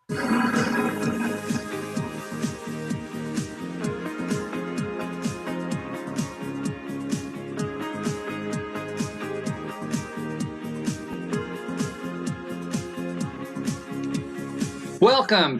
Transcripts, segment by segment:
Welcome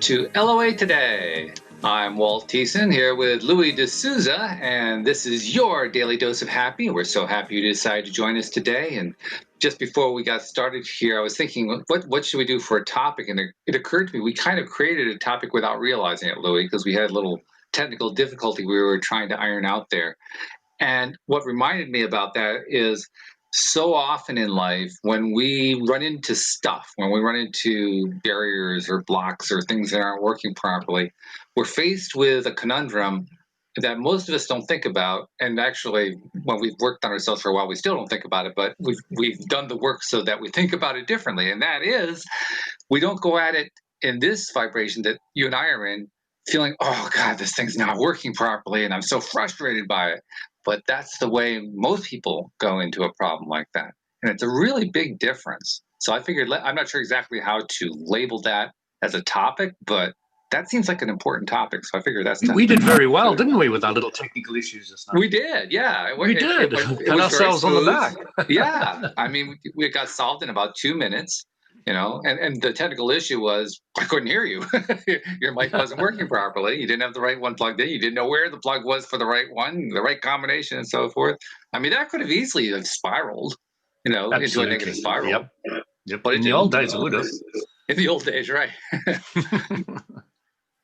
to LOA Today. I'm Walt Thiessen here with Louis D'Souza, and this is your daily dose of happy. We're so happy you decided to join us today. And just before we got started here, I was thinking, what should we do for a topic? And it occurred to me, we kind of created a topic without realizing it, Louis, because we had a little technical difficulty we were trying to iron out there. And what reminded me about that is so often in life, when we run into stuff, when we run into barriers or blocks or things that aren't working properly, we're faced with a conundrum that most of us don't think about. And actually, when we've worked on ourselves for a while, we still don't think about it, but we've done the work so that we think about it differently. And that is, we don't go at it in this vibration that you and I are in, feeling, oh God, this thing's not working properly, and I'm so frustrated by it. But that's the way most people go into a problem like that. And it's a really big difference. So I figured, I'm not sure exactly how to label that as a topic, but that seems like an important topic. So I figured that's We did very well, didn't we, with our little technical issues just now? We did, yeah. We did. Pat ourselves on the back. Yeah. I mean, we got solved in about 2 minutes. And the technical issue was I couldn't hear you. Your mic wasn't working properly. You didn't have the right one plugged in. You didn't know where the plug was for the right one, the right combination, and so forth. I mean, that could have easily spiraled, into a negative spiral. Yep. But in the old days, it would have. In the old days, right.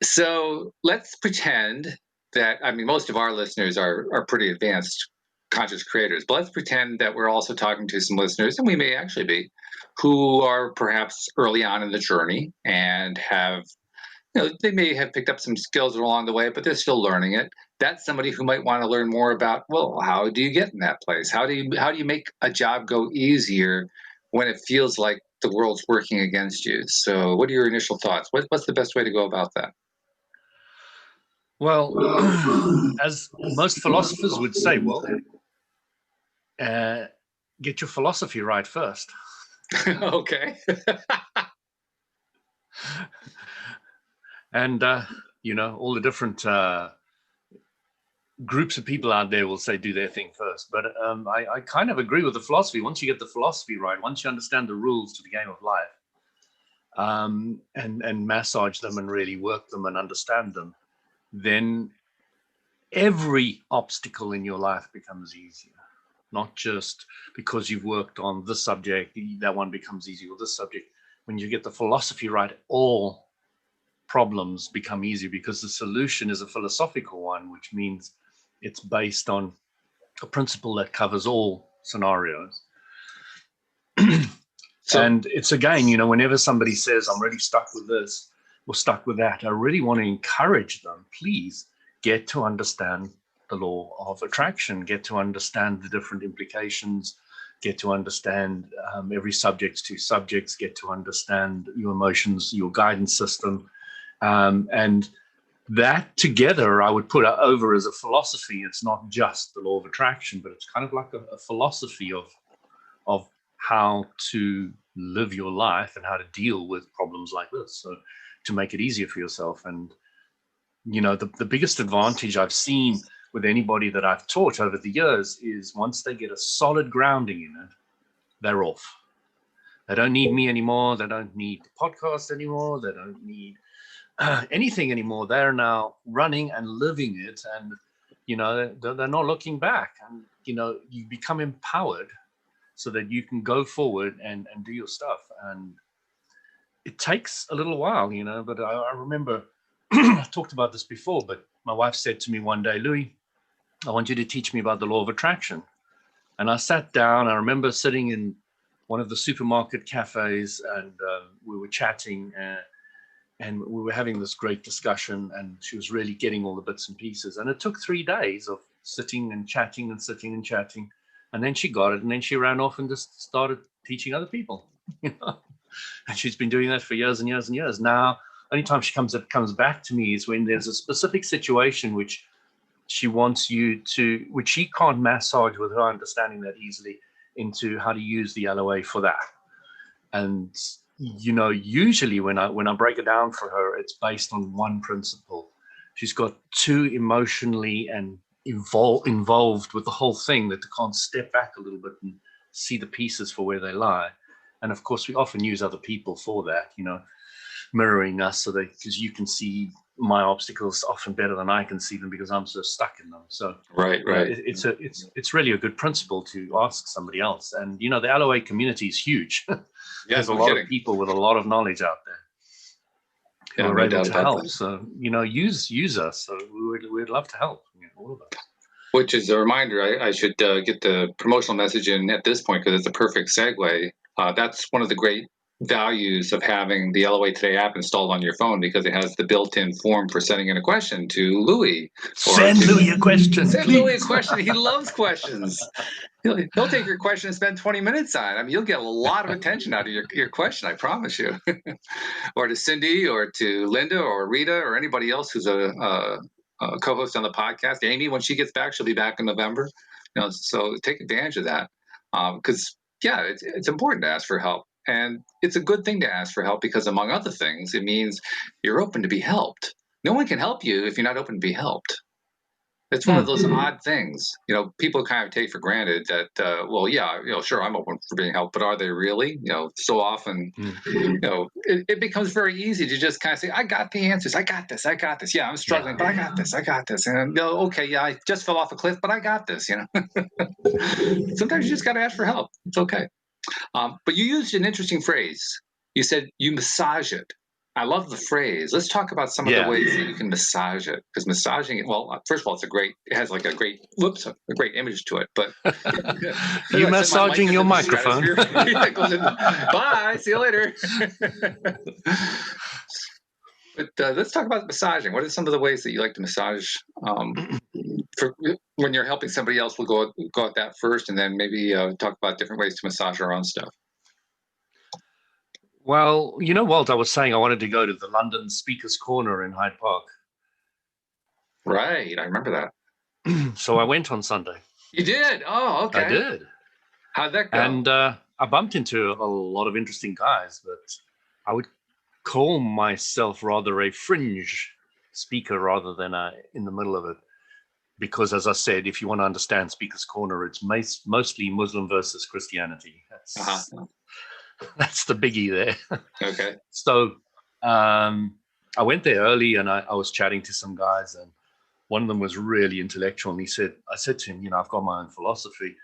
So let's pretend that, I mean, most of our listeners are pretty advanced conscious creators, but let's pretend that we're also talking to some listeners, and we may actually be, who are perhaps early on in the journey and have, they may have picked up some skills along the way, but they're still learning it. That's somebody who might want to learn more about, well, how do you get in that place? How do you make a job go easier when it feels like the world's working against you? So what are your initial thoughts? What's the best way to go about that? Well, as most philosophers would say, get your philosophy right first. Okay. And, all the different groups of people out there will say do their thing first. But I kind of agree with the philosophy. Once you get the philosophy right, once you understand the rules to the game of life, and massage them and really work them and understand them, then every obstacle in your life becomes easier. Not just because you've worked on this subject, that one becomes easy, or this subject. When you get the philosophy right, all problems become easy because the solution is a philosophical one, which means it's based on a principle that covers all scenarios. And it's again, whenever somebody says, I'm really stuck with this or stuck with that, I really want to encourage them, please get to understand the law of attraction, get to understand the different implications, get to understand every subject's two subjects, get to understand your emotions, your guidance system. And that together, I would put over as a philosophy. It's not just the law of attraction, but it's kind of like a philosophy of how to live your life and how to deal with problems like this. So to make it easier for yourself. And, the biggest advantage I've seen with anybody that I've taught over the years is once they get a solid grounding in it, they're off. They don't need me anymore. They don't need the podcast anymore. They don't need anything anymore. They're now running and living it. And, they're not looking back. And, you become empowered so that you can go forward and do your stuff. And it takes a little while, but I remember I talked about this before, but my wife said to me one day, Louis, I want you to teach me about the law of attraction. And I sat down. I remember sitting in one of the supermarket cafes, and we were chatting, and we were having this great discussion, and she was really getting all the bits and pieces. And it took 3 days of sitting and chatting and sitting and chatting. And then she got it, and then she ran off and just started teaching other people. And she's been doing that for years and years and years. Now, only time she comes back to me is when there's a specific situation which she wants you to, which she can't massage with her understanding that easily, into how to use the LOA for that. And usually when I break it down for her, it's based on one principle. She's got too emotionally and involved with the whole thing that they can't step back a little bit and see the pieces for where they lie. And of course, we often use other people for that, mirroring us, so that because you can see my obstacles often better than I can see them because I'm so stuck in them. So right. it's really a good principle to ask somebody else. And the LOA community is huge. There's a lot of people with a lot of knowledge out there who are able to help. So use us. So we'd love to help, all of us. Which is a reminder, I should get the promotional message in at this point because it's a perfect segue. That's one of the great values of having the LOA Today app installed on your phone, because it has the built-in form for sending in a question to Louis. Send Louis a question. Send Louis a question. He loves questions. He'll take your question and spend 20 minutes on it. I mean, you'll get a lot of attention out of your question, I promise you. Or to Cindy, or to Linda, or Rita, or anybody else who's a co-host on the podcast. Amy, when she gets back, she'll be back in November. So take advantage of that, because it's important to ask for help, and it's a good thing to ask for help because, among other things, it means you're open to be helped. No one can help you if you're not open to be helped. It's one of those odd things, people kind of take for granted that, sure, I'm open for being helped, but are they really? So often, it becomes very easy to just kind of say, I got the answers. I got this. Yeah, I'm struggling, but I got this. And okay, I just fell off a cliff, but I got this, Sometimes you just got to ask for help. It's okay. But you used an interesting phrase. You said you massage it. I love the phrase. Let's talk about some of the ways that you can massage it. Because massaging it, well, first of all, it has like a great image to it. But you massaging your microphone. Bye. See you later. But let's talk about massaging. What are some of the ways that you like to massage? For when you're helping somebody else, we'll go at that first, and then maybe talk about different ways to massage our own stuff. Well, Walt, I was saying I wanted to go to the London Speakers Corner in Hyde Park. Right, I remember that. So I went on Sunday. You did? Oh, okay. I did. How'd that go? And I bumped into a lot of interesting guys, but I would call myself rather a fringe speaker rather than in the middle of it. Because, as I said, if you want to understand Speakers Corner, it's mostly Muslim versus Christianity. That's the biggie there. Okay. So I went there early, and I was chatting to some guys, and one of them was really intellectual. And I said to him, I've got my own philosophy.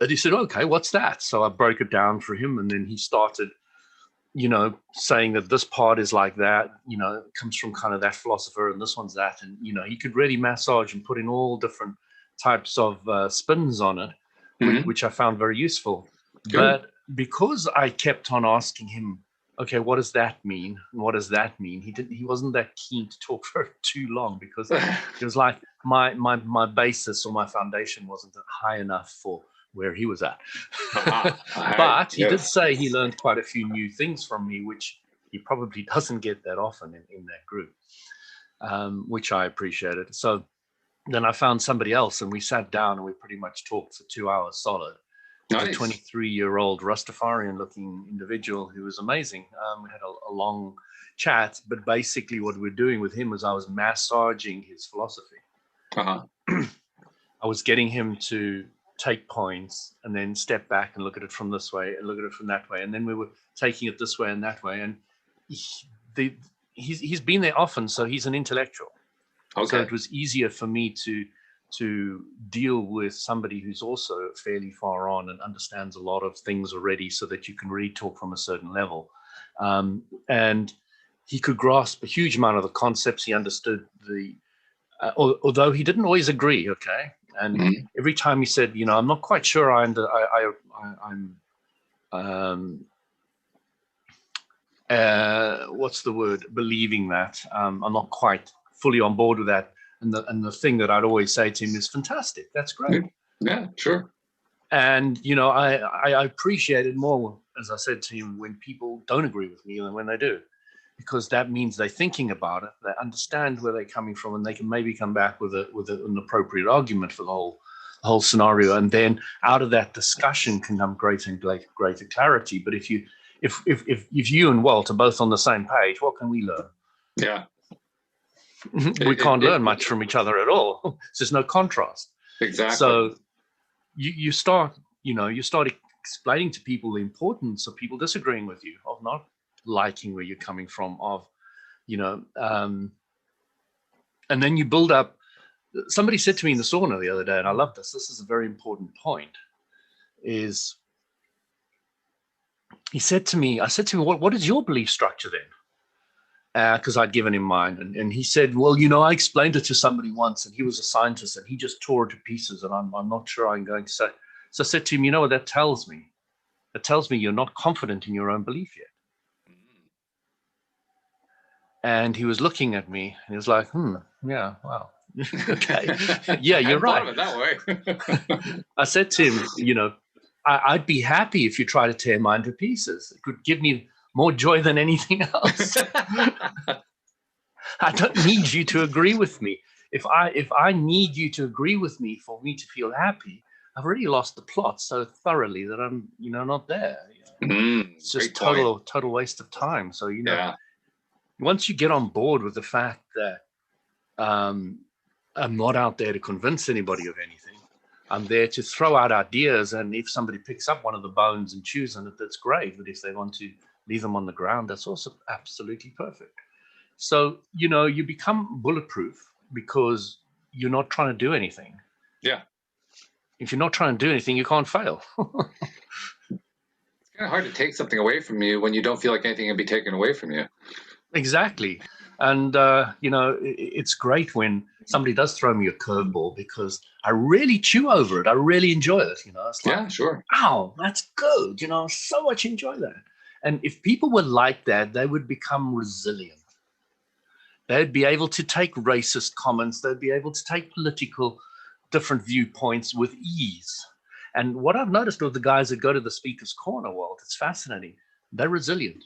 And he said, okay, what's that? So I broke it down for him, and then he started, saying that this part is like that, it comes from kind of that philosopher, and this one's that. And, he could really massage and put in all different types of spins on it, which I found very useful. Good. But because I kept on asking him, okay, what does that mean? And what does that mean? He wasn't that keen to talk for too long, because it was like my basis or my foundation wasn't high enough for where he was at. But he did say he learned quite a few new things from me, which he probably doesn't get that often in that group, which I appreciated. So then I found somebody else, and we sat down and we pretty much talked for 2 hours solid. Nice. A 23-year-old Rastafarian-looking individual who was amazing. We had a long chat, but basically what we're doing with him was I was massaging his philosophy. I was getting him to take points and then step back and look at it from this way and look at it from that way, and then we were taking it this way and that way. And he's been there often, so he's an intellectual. Okay. So it was easier for me to deal with somebody who's also fairly far on and understands a lot of things already, so that you can really talk from a certain level. And he could grasp a huge amount of the concepts. He understood although he didn't always agree. Okay. And every time he said, I'm not quite sure what's the word? Believing that. I'm not quite fully on board with that. And the thing that I'd always say to him is, fantastic, that's great. Yeah, sure. And, I appreciate it more, as I said to him, when people don't agree with me than when they do, because that means they're thinking about it, they understand where they're coming from, and they can maybe come back with an appropriate argument for the whole scenario. And then out of that discussion can come greater clarity. But if if you and Walt are both on the same page, what can we learn? Yeah. We can't learn much from each other at all. There's no contrast. Exactly. So you start explaining to people the importance of people disagreeing with you, of not liking where you're coming from, of, and then you build up. Somebody said to me in the sauna the other day, and I love this. This is a very important point. I said to me, what is your belief structure then? Because I'd given him mine. And he said, well, I explained it to somebody once, and he was a scientist, and he just tore it to pieces, and I'm not sure I'm going to say. So I said to him, you know what that tells me? It tells me you're not confident in your own belief yet. And he was looking at me, and he was like, yeah, wow. Okay. Yeah, you're right. I thought of it that way. I said to him, I'd be happy if you try to tear mine to pieces. It would give me more joy than anything else. I don't need you to agree with me. If I need you to agree with me for me to feel happy, I've already lost the plot so thoroughly that I'm, not there. It's just total waste of time. So, once you get on board with the fact that I'm not out there to convince anybody of anything, I'm there to throw out ideas, and if somebody picks up one of the bones and chews on it, that's great. But if they want to leave them on the ground, that's also absolutely perfect. So, you become bulletproof because you're not trying to do anything. Yeah. If you're not trying to do anything, you can't fail. It's kind of hard to take something away from you when you don't feel like anything can be taken away from you. Exactly. And, it's great when somebody does throw me a curveball, because I really chew over it. I really enjoy it. It's like, yeah, sure. Wow, that's good. So much enjoy that. And if people were like that, they would become resilient. They'd be able to take racist comments. They'd be able to take political different viewpoints with ease. And what I've noticed with the guys that go to the speaker's corner, Walt, it's fascinating. They're resilient.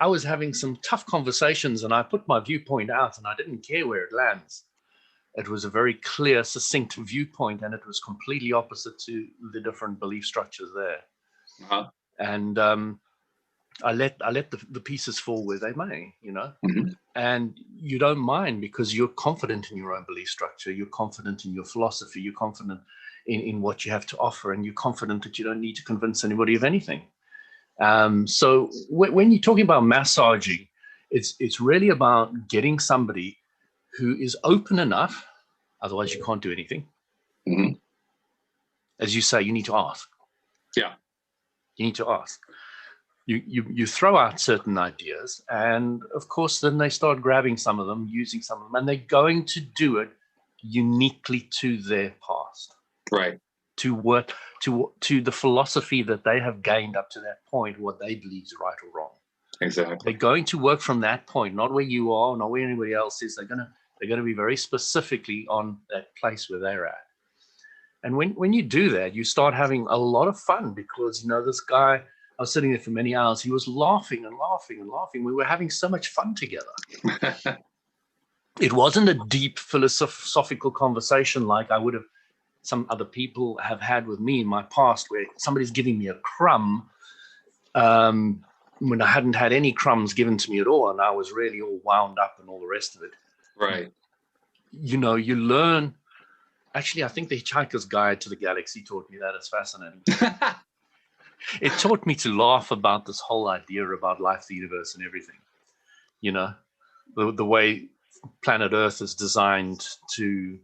I was having some tough conversations, and I put my viewpoint out, and I didn't care where it lands. It was a very clear, succinct viewpoint, and it was completely opposite to the different belief structures there. Uh-huh. And I let the pieces fall where they may, and you don't mind because you're confident in your own belief structure. You're confident in your philosophy. You're confident in what you have to offer, and you're confident that you don't need to convince anybody of anything. So when you're talking about massaging, it's really about getting somebody who is open enough. Otherwise, you can't do anything. As you say, you need to ask. Yeah, you need to ask. You throw out certain ideas, and of course, then they start grabbing some of them, using some of them, and they're going to do it uniquely to their past. Right. To what to the philosophy that they have gained up to that point, what they believe is right or wrong. Exactly. They're going to work from that point, not where you are, not where anybody else is. They're going to be very specifically on that place where they're at. And when you do that, you start having a lot of fun, because this guy, I was sitting there for many hours. He was laughing and laughing and laughing. We were having so much fun together. It wasn't a deep philosophical conversation like I would have some other people have had with me in my past, where somebody's giving me a crumb when I hadn't had any crumbs given to me at all, and I was really all wound up and all the rest of it. Right. You learn. Actually, I think the Hitchhiker's Guide to the Galaxy taught me that. It's fascinating. It taught me to laugh about this whole idea about life, the universe, and everything. The way planet Earth is designed to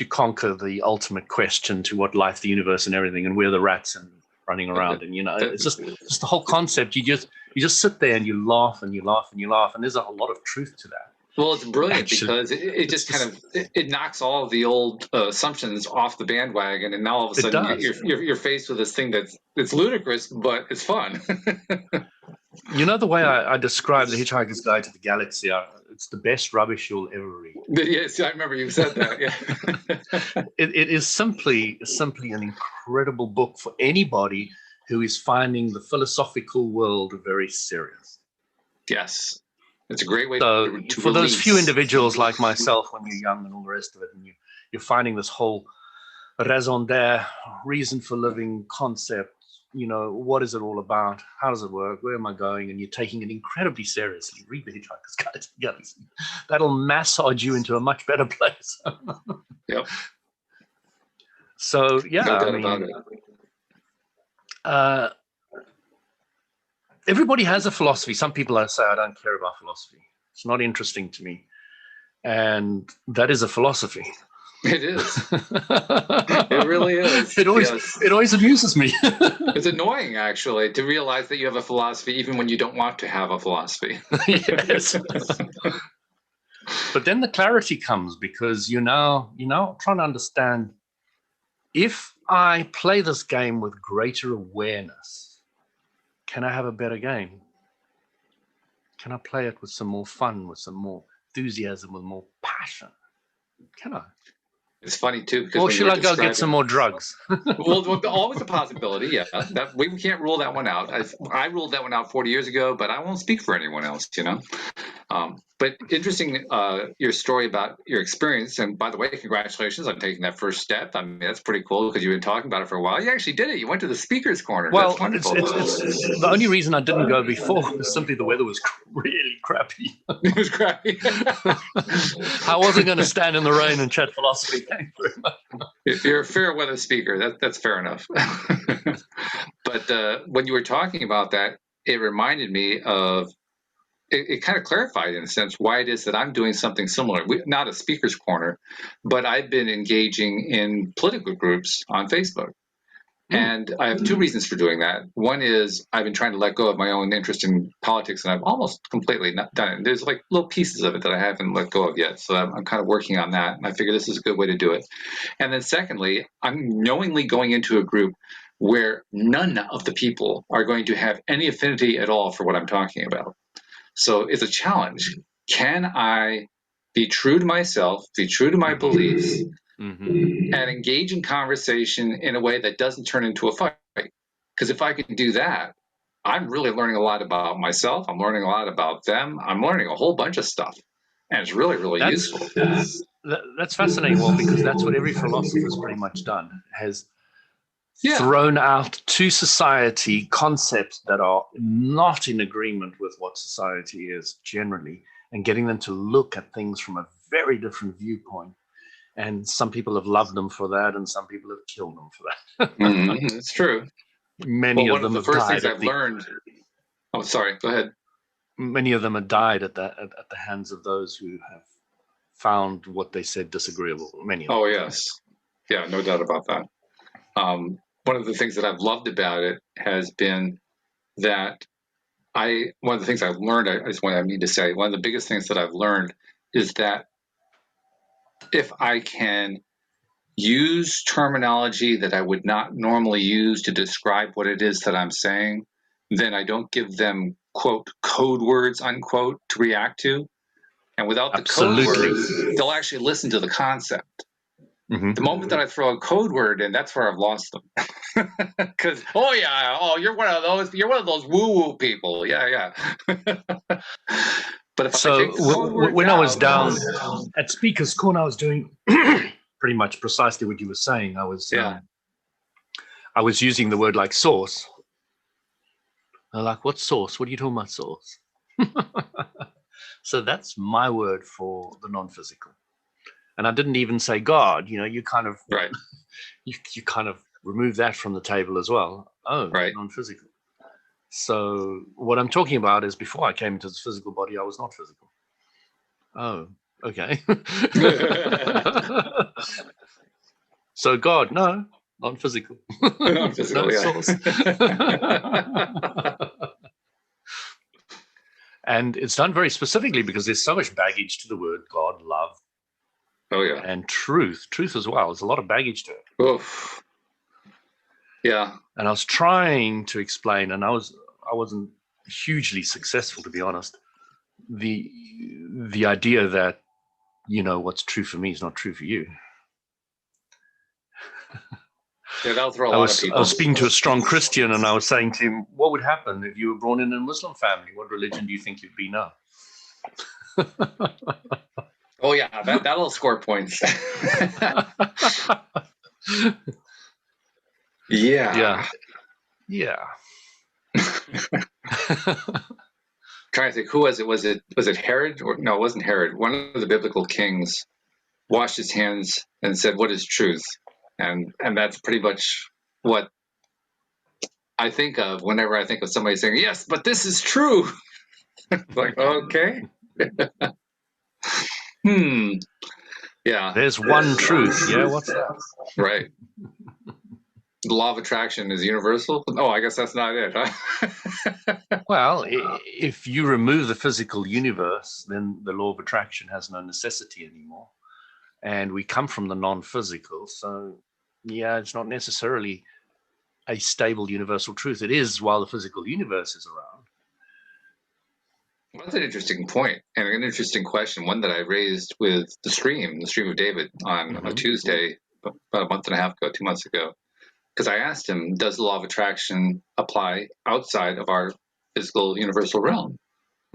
conquer the ultimate question to what life, the universe, and everything, and we're the rats and running around. And it's just the whole concept. You just sit there and you laugh and you laugh and you laugh, and there's a lot of truth to that. Well, it's brilliant, because it just kind of it knocks all of the old assumptions off the bandwagon, and now all of a sudden you're faced with this thing that's ludicrous, but it's fun. The way I describe The Hitchhiker's Guide to the Galaxy, it's the best rubbish you'll ever read. Yes, I remember you said that. Yeah. It is simply an incredible book for anybody who is finding the philosophical world very serious. Yes. It's a great way to for release. Those few individuals like myself, when you're young and all the rest of it, and you're finding this whole raison d'être, reason for living concept what is it all about? How does it work? Where am I going? And you're taking it incredibly seriously. Read the Hitchhiker's Guide to the Galaxy. That'll massage you into a much better place. Yep. So, yeah, No doubt about it. Everybody has a philosophy. Some people say, I don't care about philosophy. It's not interesting to me. And that is a philosophy. It is. It really is. It always amuses me. It's annoying, actually, to realize that you have a philosophy even when you don't want to have a philosophy. Yes. But then the clarity comes, because you're now trying to understand, if I play this game with greater awareness, can I have a better game? Can I play it with some more fun, with some more enthusiasm, with more passion? Can I? It's funny too, because or should I go get some more drugs? Well, always a possibility. Yeah, that we can't rule that one out. I ruled that one out 40 years ago, but I won't speak for anyone else. But interesting, your story about your experience. And by the way, congratulations on taking that first step. I mean, that's pretty cool, because you've been talking about it for a while. You actually did it. You went to the speaker's corner. Well, that's wonderful. It's the only reason I didn't go before was simply the weather was really crappy. It was crappy. I wasn't going to stand in the rain and chat philosophy. Thank you very much. If you're a fair weather speaker, that's fair enough. But when you were talking about that, it reminded me of, it kind of clarified, in a sense, why it is that I'm doing something similar. Not a speaker's corner, but I've been engaging in political groups on Facebook. And I have two reasons for doing that. One is I've been trying to let go of my own interest in politics, and I've almost completely not done it. There's like little pieces of it that I haven't let go of yet. So I'm kind of working on that. And I figure this is a good way to do it. And then secondly, I'm knowingly going into a group where none of the people are going to have any affinity at all for what I'm talking about. So it's a challenge. Can I be true to myself, be true to my beliefs, and engage in conversation in a way that doesn't turn into a fight? Because if I can do that, I'm really learning a lot about myself. I'm learning a lot about them. I'm learning a whole bunch of stuff. And it's really, really useful. That's fascinating, Well, because that's what every philosopher's pretty much done, has thrown out to society concepts that are not in agreement with what society is generally, and getting them to look at things from a very different viewpoint. And some people have loved them for that, and some people have killed them for that. It's true. Many of them have died. One of the first things I've learned. Oh, sorry. Go ahead. Many of them have died at the hands of those who have found what they said disagreeable. Many of them. Oh, yes. Yeah, no doubt about that. One of the things that I've loved about it has been that one of the things I've learned, I mean to say, one of the biggest things that I've learned is that if I can use terminology that I would not normally use to describe what it is that I'm saying, then I don't give them, quote, code words, unquote, to react to. And without the code words, they'll actually listen to the concept. The moment that I throw a code word in, that's where I've lost them. Because, you're one of those woo-woo people. Yeah. But if I take the code word when I was down at Speaker's Corner, I was doing pretty much precisely what you were saying. I was using the word like source. They're like, what's source? What are you talking about, source? So that's my word for the non-physical. And I didn't even say God. You kind of you kind of remove that from the table as well. Oh, non-physical. So what I'm talking about is, before I came into this physical body, I was not physical. Oh, okay. So God, no, non-physical. Non-physical, no source. And it's done very specifically because there's so much baggage to the word God, love. Oh, yeah. And truth as well. There's a lot of baggage to it. Oof. Yeah. And I was trying to explain, and I wasn't hugely successful, to be honest. The idea that, what's true for me is not true for you. Yeah, that'll throw a lot of people. I was speaking to a strong Christian, and I was saying to him, what would happen if you were born in a Muslim family? What religion do you think you'd be now? Oh, yeah, that'll score points. Yeah. Yeah. Trying to think, who was it? Was it Herod? Or no, it wasn't Herod. One of the biblical kings washed his hands and said, "What is truth?" And that's pretty much what I think of whenever I think of somebody saying, "Yes, but this is true." Like, okay, hmm, yeah, There's one truth. Yeah, what's that? right. The law of attraction is universal. Oh, I guess that's not it, huh? Well, if you remove the physical universe, then the law of attraction has no necessity anymore. And we come from the non-physical. So, yeah, it's not necessarily a stable universal truth. It is while the physical universe is around. Well, that's an interesting point and an interesting question, one that I raised with the stream of David on a Tuesday about a month and a half ago, 2 months ago. Because I asked him, does the law of attraction apply outside of our physical universal realm?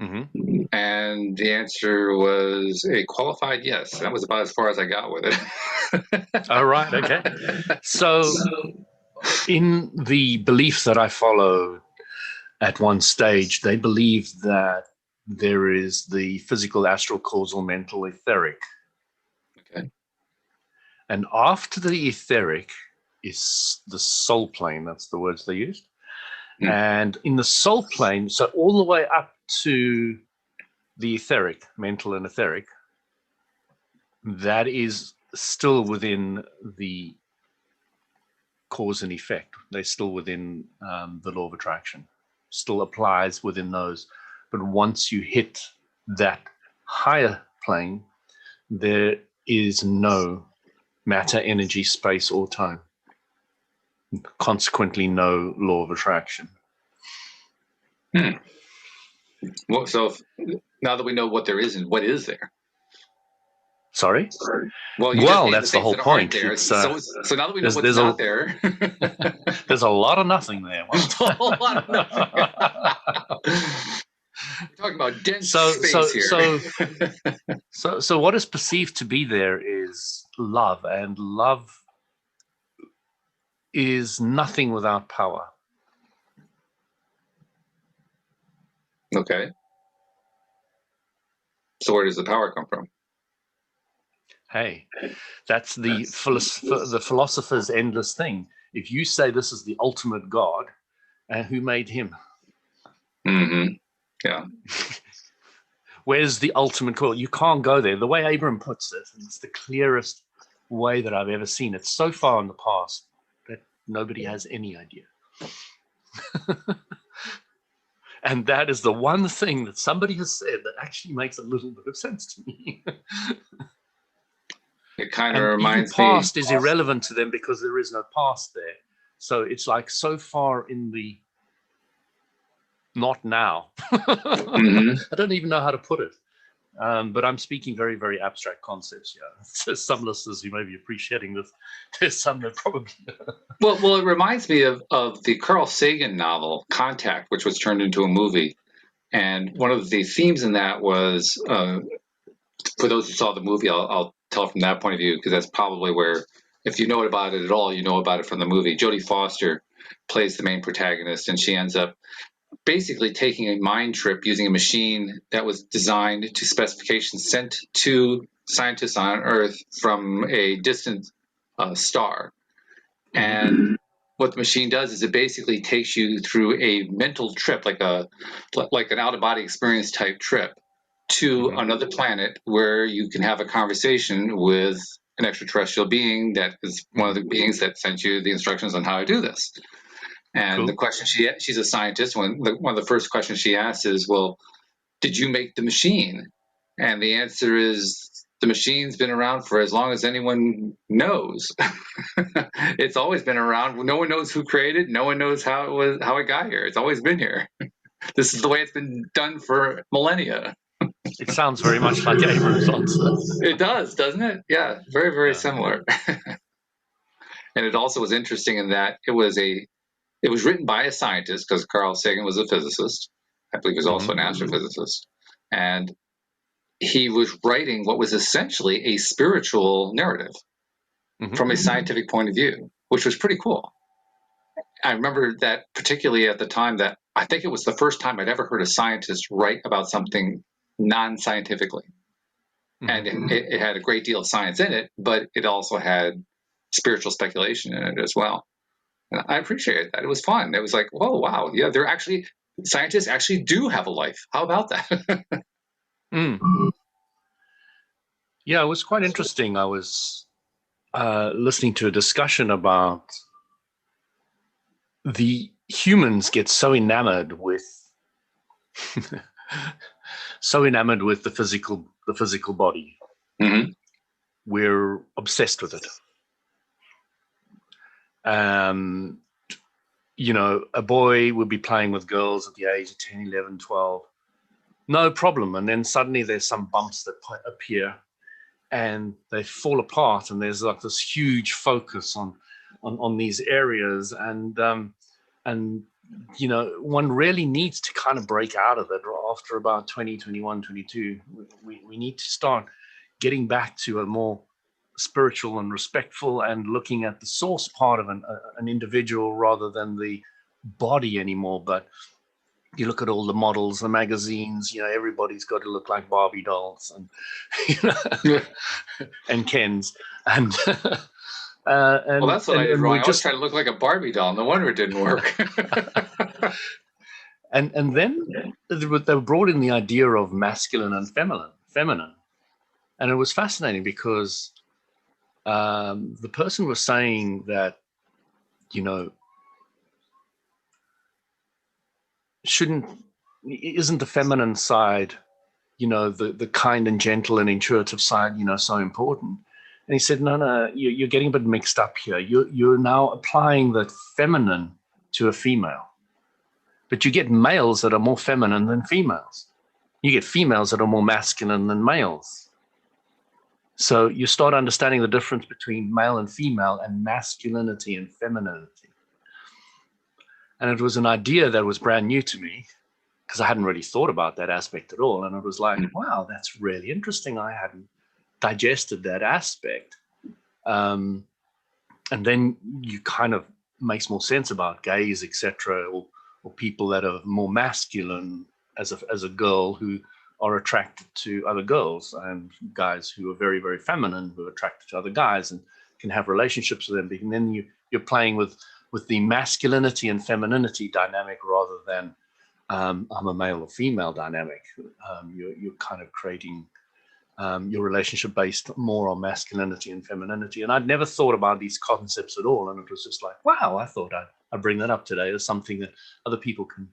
Mm-hmm. And the answer was a qualified yes. That was about as far as I got with it. All right. Okay. So, in the belief that I follow, at one stage, they believe that there is the physical, astral, causal, mental, etheric. Okay. And after the etheric is the soul plane. That's the words they used. And in the soul plane, so all the way up to the etheric, mental and etheric, that is still within the cause and effect. They're still within the law of attraction, still applies within those. But once you hit that higher plane, there is no matter, energy, space, or time. Consequently, no law of attraction. Well, so now that we know what there is and what is there. Sorry? Well, you just named that's the the whole things that aren't point. there. So now that we know what's there's not there, there's a lot of nothing there. there's a whole lot of nothing. We're talking about dense space here. So what is perceived to be there is love, and love is nothing without power. Okay. So where does the power come from? Hey, that's the philosopher's endless thing. If you say this is the ultimate God, and who made him? Mm-hmm. Yeah. Where's the ultimate call? You can't go there. The way Abram puts it, and it's the clearest way that I've ever seen it, so far in the past that nobody has any idea. And that is the one thing that somebody has said that actually makes a little bit of sense to me. It kind of reminds me. Past is irrelevant to them because there is no past there. So it's like so far in the not now. Mm-hmm. I don't even know how to put it. But I'm speaking very, very abstract concepts here. So some listeners who may be appreciating this, there's some that probably. Well, it reminds me of the Carl Sagan novel Contact, which was turned into a movie. And one of the themes in that was, for those who saw the movie, I'll tell from that point of view, because that's probably where, if you know about it at all, you know about it from the movie. Jodie Foster plays the main protagonist, and she ends up basically taking a mind trip using a machine that was designed to specifications sent to scientists on Earth from a distant star. And what the machine does is it basically takes you through a mental trip, like an out of body experience type trip to another planet where you can have a conversation with an extraterrestrial being that is one of the beings that sent you the instructions on how to do this. And the question she's a scientist. One of the first questions she asks is, well, did you make the machine? And the answer is, the machine's been around for as long as anyone knows. It's always been around. No one knows who created it. No one knows how it got here. It's always been here. This is the way it's been done for millennia. It sounds very much like Abram's answer. It does, doesn't it? Yeah, very, very similar. And it also was interesting in that it was written by a scientist, because Carl Sagan was a physicist. I believe he was also an astrophysicist. And he was writing what was essentially a spiritual narrative from a scientific point of view, which was pretty cool. I remember that particularly at the time that I think it was the first time I'd ever heard a scientist write about something non-scientifically. And it had a great deal of science in it, but it also had spiritual speculation in it as well. And I appreciated that. It was fun. It was like, whoa, wow, yeah, they're actually scientists actually do have a life. How about that? Yeah, it was quite interesting. I was listening to a discussion about the humans get so enamored with the physical body. Mm-hmm. We're obsessed with it. You know, a boy would be playing with girls at the age of 10, 11, 12. No problem. And then suddenly there's some bumps that appear and they fall apart. And there's like this huge focus on these areas. And you know, one really needs to kind of break out of it after about 20, 21, 22. We need to start getting back to a more spiritual and respectful and looking at the source part of an individual rather than the body anymore. But you look at all the models, the magazines, you know, everybody's got to look like Barbie dolls and, you know, and Kens. And, well, that's what I did wrong. I was trying to look like a Barbie doll. No wonder it didn't work. and then they brought in the idea of masculine and feminine. And it was fascinating because the person was saying that, you know, isn't the feminine side, you know, the kind and gentle and intuitive side, you know, so important? And he said, no, you're getting a bit mixed up here. You're now applying the feminine to a female. But you get males that are more feminine than females. You get females that are more masculine than males. So you start understanding the difference between male and female and masculinity and femininity. And it was an idea that was brand new to me because I hadn't really thought about that aspect at all. And it was like, wow, that's really interesting. I hadn't digested that aspect. And then you kind of makes more sense about gays, etc., or people that are more masculine as a girl who are attracted to other girls, and guys who are very, very feminine who are attracted to other guys and can have relationships with them. And then you're playing with the masculinity and femininity dynamic rather than I'm a male or female dynamic. You're kind of creating your relationship based more on masculinity and femininity. And I'd never thought about these concepts at all. And it was just like, wow, I thought I'd bring that up today as something that other people can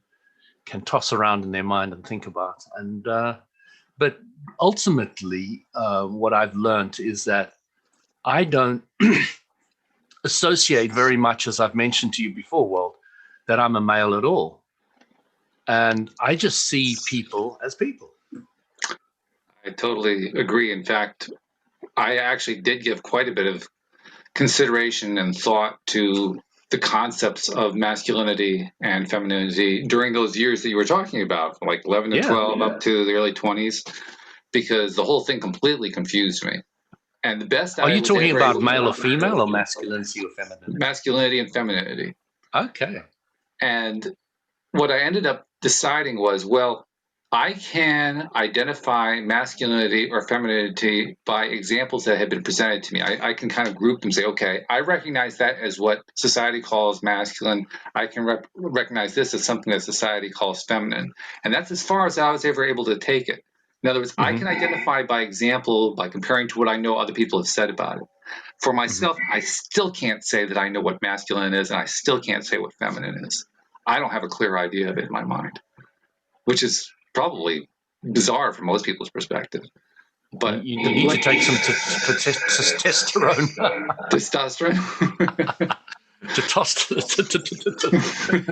toss around in their mind and think about. And but ultimately, what I've learned is that I don't associate very much, as I've mentioned to you before, Walt, that I'm a male at all. And I just see people as people. I totally agree. In fact, I actually did give quite a bit of consideration and thought to the concepts of masculinity and femininity during those years that you were talking about, from like 11 to 12 up to the early 20s, because the whole thing completely confused me. And the best Are you talking about male or female or masculinity or femininity? Masculinity and femininity. Okay. And what I ended up deciding was, well, I can identify masculinity or femininity by examples that have been presented to me. I can kind of group them and say, okay, I recognize that as what society calls masculine. I can recognize this as something that society calls feminine. And that's as far as I was ever able to take it. In other words, I can identify by example, by comparing to what I know other people have said about it. For myself, I still can't say that I know what masculine is, and I still can't say what feminine is. I don't have a clear idea of it in my mind, which is probably bizarre from most people's perspective. But you need to take some testosterone. Testosterone?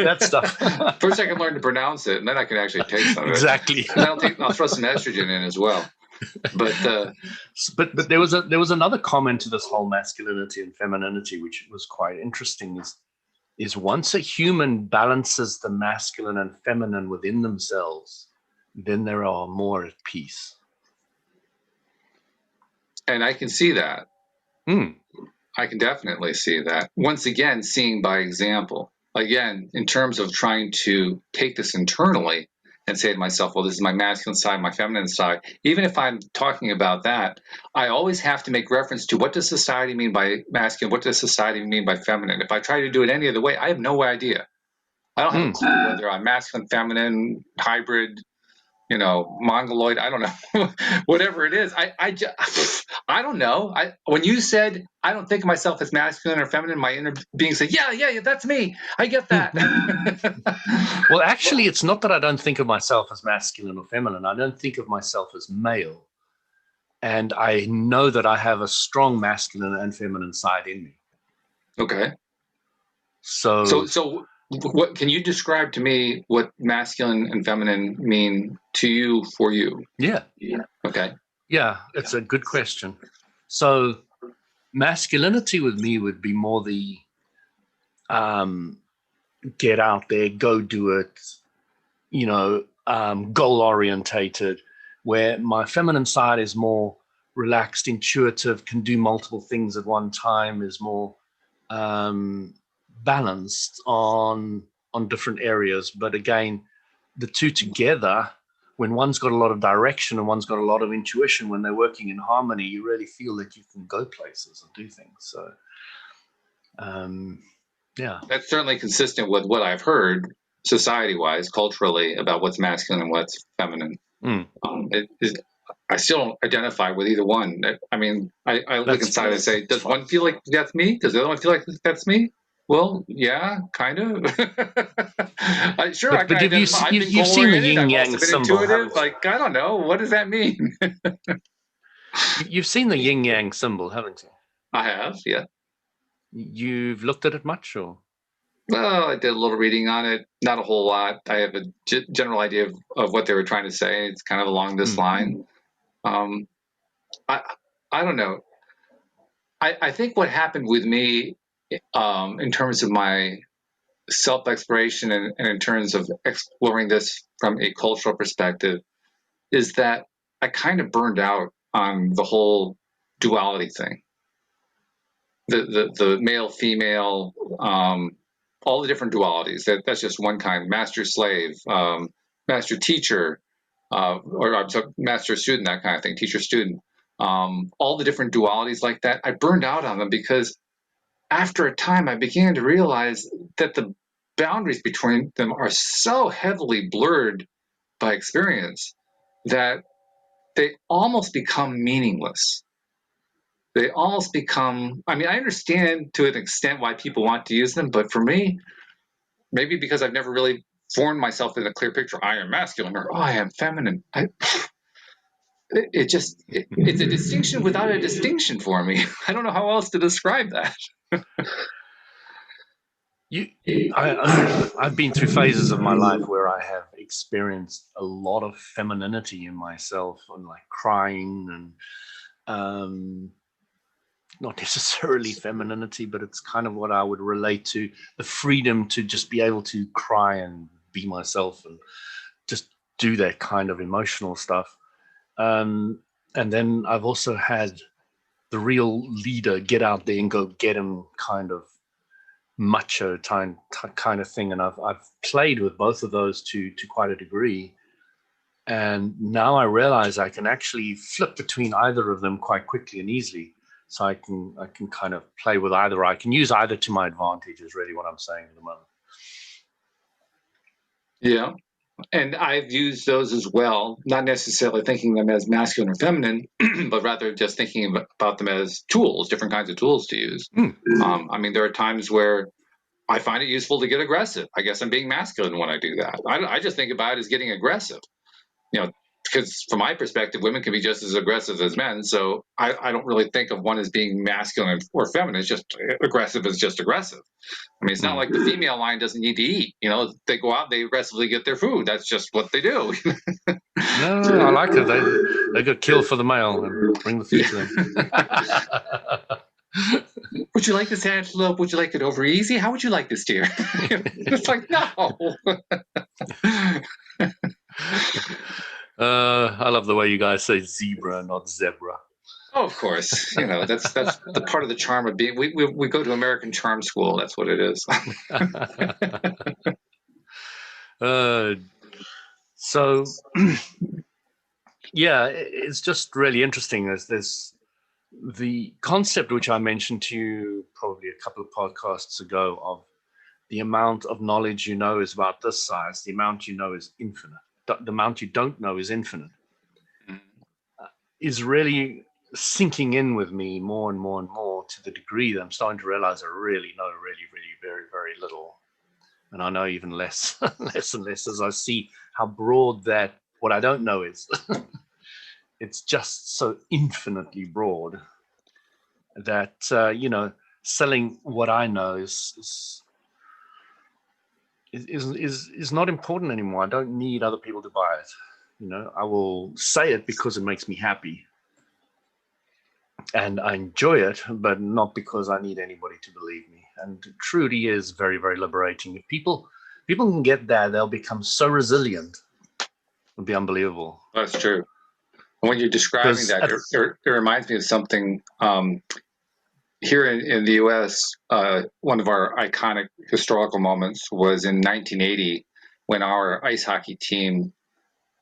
That stuff. First, I can learn to pronounce it, and then I can actually take some of it. Exactly. And I'll throw some estrogen in as well. But there was another comment to this whole masculinity and femininity, which was quite interesting. Is once a human balances the masculine and feminine within themselves, then they are more at peace. And I can see that. I can definitely see that. Once again, seeing by example. again, in terms of trying to take this internally and say to myself, well, this is my masculine side, my feminine side. Even if I'm talking about that, I always have to make reference to what does society mean by masculine? What does society mean by feminine? If I try to do it any other way, I have no idea. I don't have a clue whether I'm masculine, feminine, hybrid, mongoloid. I don't know. Whatever it is, I don't know. When you said I don't think of myself as masculine or feminine, my inner being said, yeah, that's me. I get that. Well, actually, it's not that I don't think of myself as masculine or feminine. I don't think of myself as male. And I know that I have a strong masculine and feminine side in me. Okay. So what can you describe to me what masculine and feminine mean to you, for you? Yeah. Okay. Yeah, it's a good question. So masculinity with me would be more the get out there, go do it, goal orientated, where my feminine side is more relaxed, intuitive, can do multiple things at one time, is more balanced on different areas. But again, the two together, when one's got a lot of direction and one's got a lot of intuition, when they're working in harmony, you really feel that you can go places and do things. So yeah, that's certainly consistent with what I've heard society-wise, culturally, about what's masculine and what's feminine. I still don't identify with either one. I mean, I look inside and say, does one feel like that's me? Does the other one feel like that's me? Well, yeah, kind of. Sure, I can identify. You've seen the yin yang symbol, intuitive. Like, I don't know, what does that mean? You've seen the yin yang symbol, haven't you? I have, yeah. You've looked at it much, or? Well, I did a little reading on it, not a whole lot. I have a general idea of what they were trying to say. It's kind of along this line. I don't know. I think what happened with me in terms of my self-exploration and in terms of exploring this from a cultural perspective is that I kind of burned out on the whole duality thing. The male, female, all the different dualities. That's just one kind. Master, slave, master, teacher, or I'm sorry, master, student, that kind of thing. Teacher, student. All the different dualities like that. I burned out on them because after a time, I began to realize that the boundaries between them are so heavily blurred by experience that they almost become meaningless. They almost become, I mean, I understand to an extent why people want to use them, but for me, maybe because I've never really formed myself in a clear picture, I am masculine or I am feminine. It's a distinction without a distinction for me. I don't know how else to describe that. I've been through phases of my life where I have experienced a lot of femininity in myself, and like crying and not necessarily femininity, but it's kind of what I would relate to, the freedom to just be able to cry and be myself and just do that kind of emotional stuff. And then I've also had the real leader get out there and go get him kind of macho kind of thing. And I've played with both of those to quite a degree. And now I realize I can actually flip between either of them quite quickly and easily. So I can kind of play with either. I can use either to my advantage is really what I'm saying at the moment. Yeah. And I've used those as well, not necessarily thinking them as masculine or feminine, but rather just thinking about them as tools, different kinds of tools to use. I mean, there are times where I find it useful to get aggressive. I guess I'm being masculine when I do that. I just think about it as getting aggressive, because from my perspective, women can be just as aggressive as men. So I don't really think of one as being masculine or feminine. It's just aggressive is just aggressive. I mean, it's not like the female line doesn't need to eat. They go out, they aggressively get their food. That's just what they do. No, I like it. They got killed for the male and bring the food to them. Would you like this antelope? Would you like it over easy? How would you like this, dear? It's like, no. I love the way you guys say zebra, not zebra. Oh, of course. That's the part of the charm of being. We go to American Charm School. That's what it is. So yeah, it's just really interesting. There's the concept which I mentioned to you probably a couple of podcasts ago of the amount of knowledge you know is about this size, the amount you know is infinite, the amount you don't know is infinite, is really sinking in with me more and more and more, to the degree that I'm starting to realize I really know really very, very little. And I know even less, less and less, as I see how broad that what I don't know is. It's just so infinitely broad that selling what I know is not important anymore. I don't need other people to buy it. I will say it because it makes me happy, and I enjoy it, but not because I need anybody to believe me. And it truly is very, very liberating. If people can get that, they'll become so resilient. It'll be unbelievable. That's true. And when you're describing that, it reminds me of something. Here in the U.S., one of our iconic historical moments was in 1980 when our ice hockey team,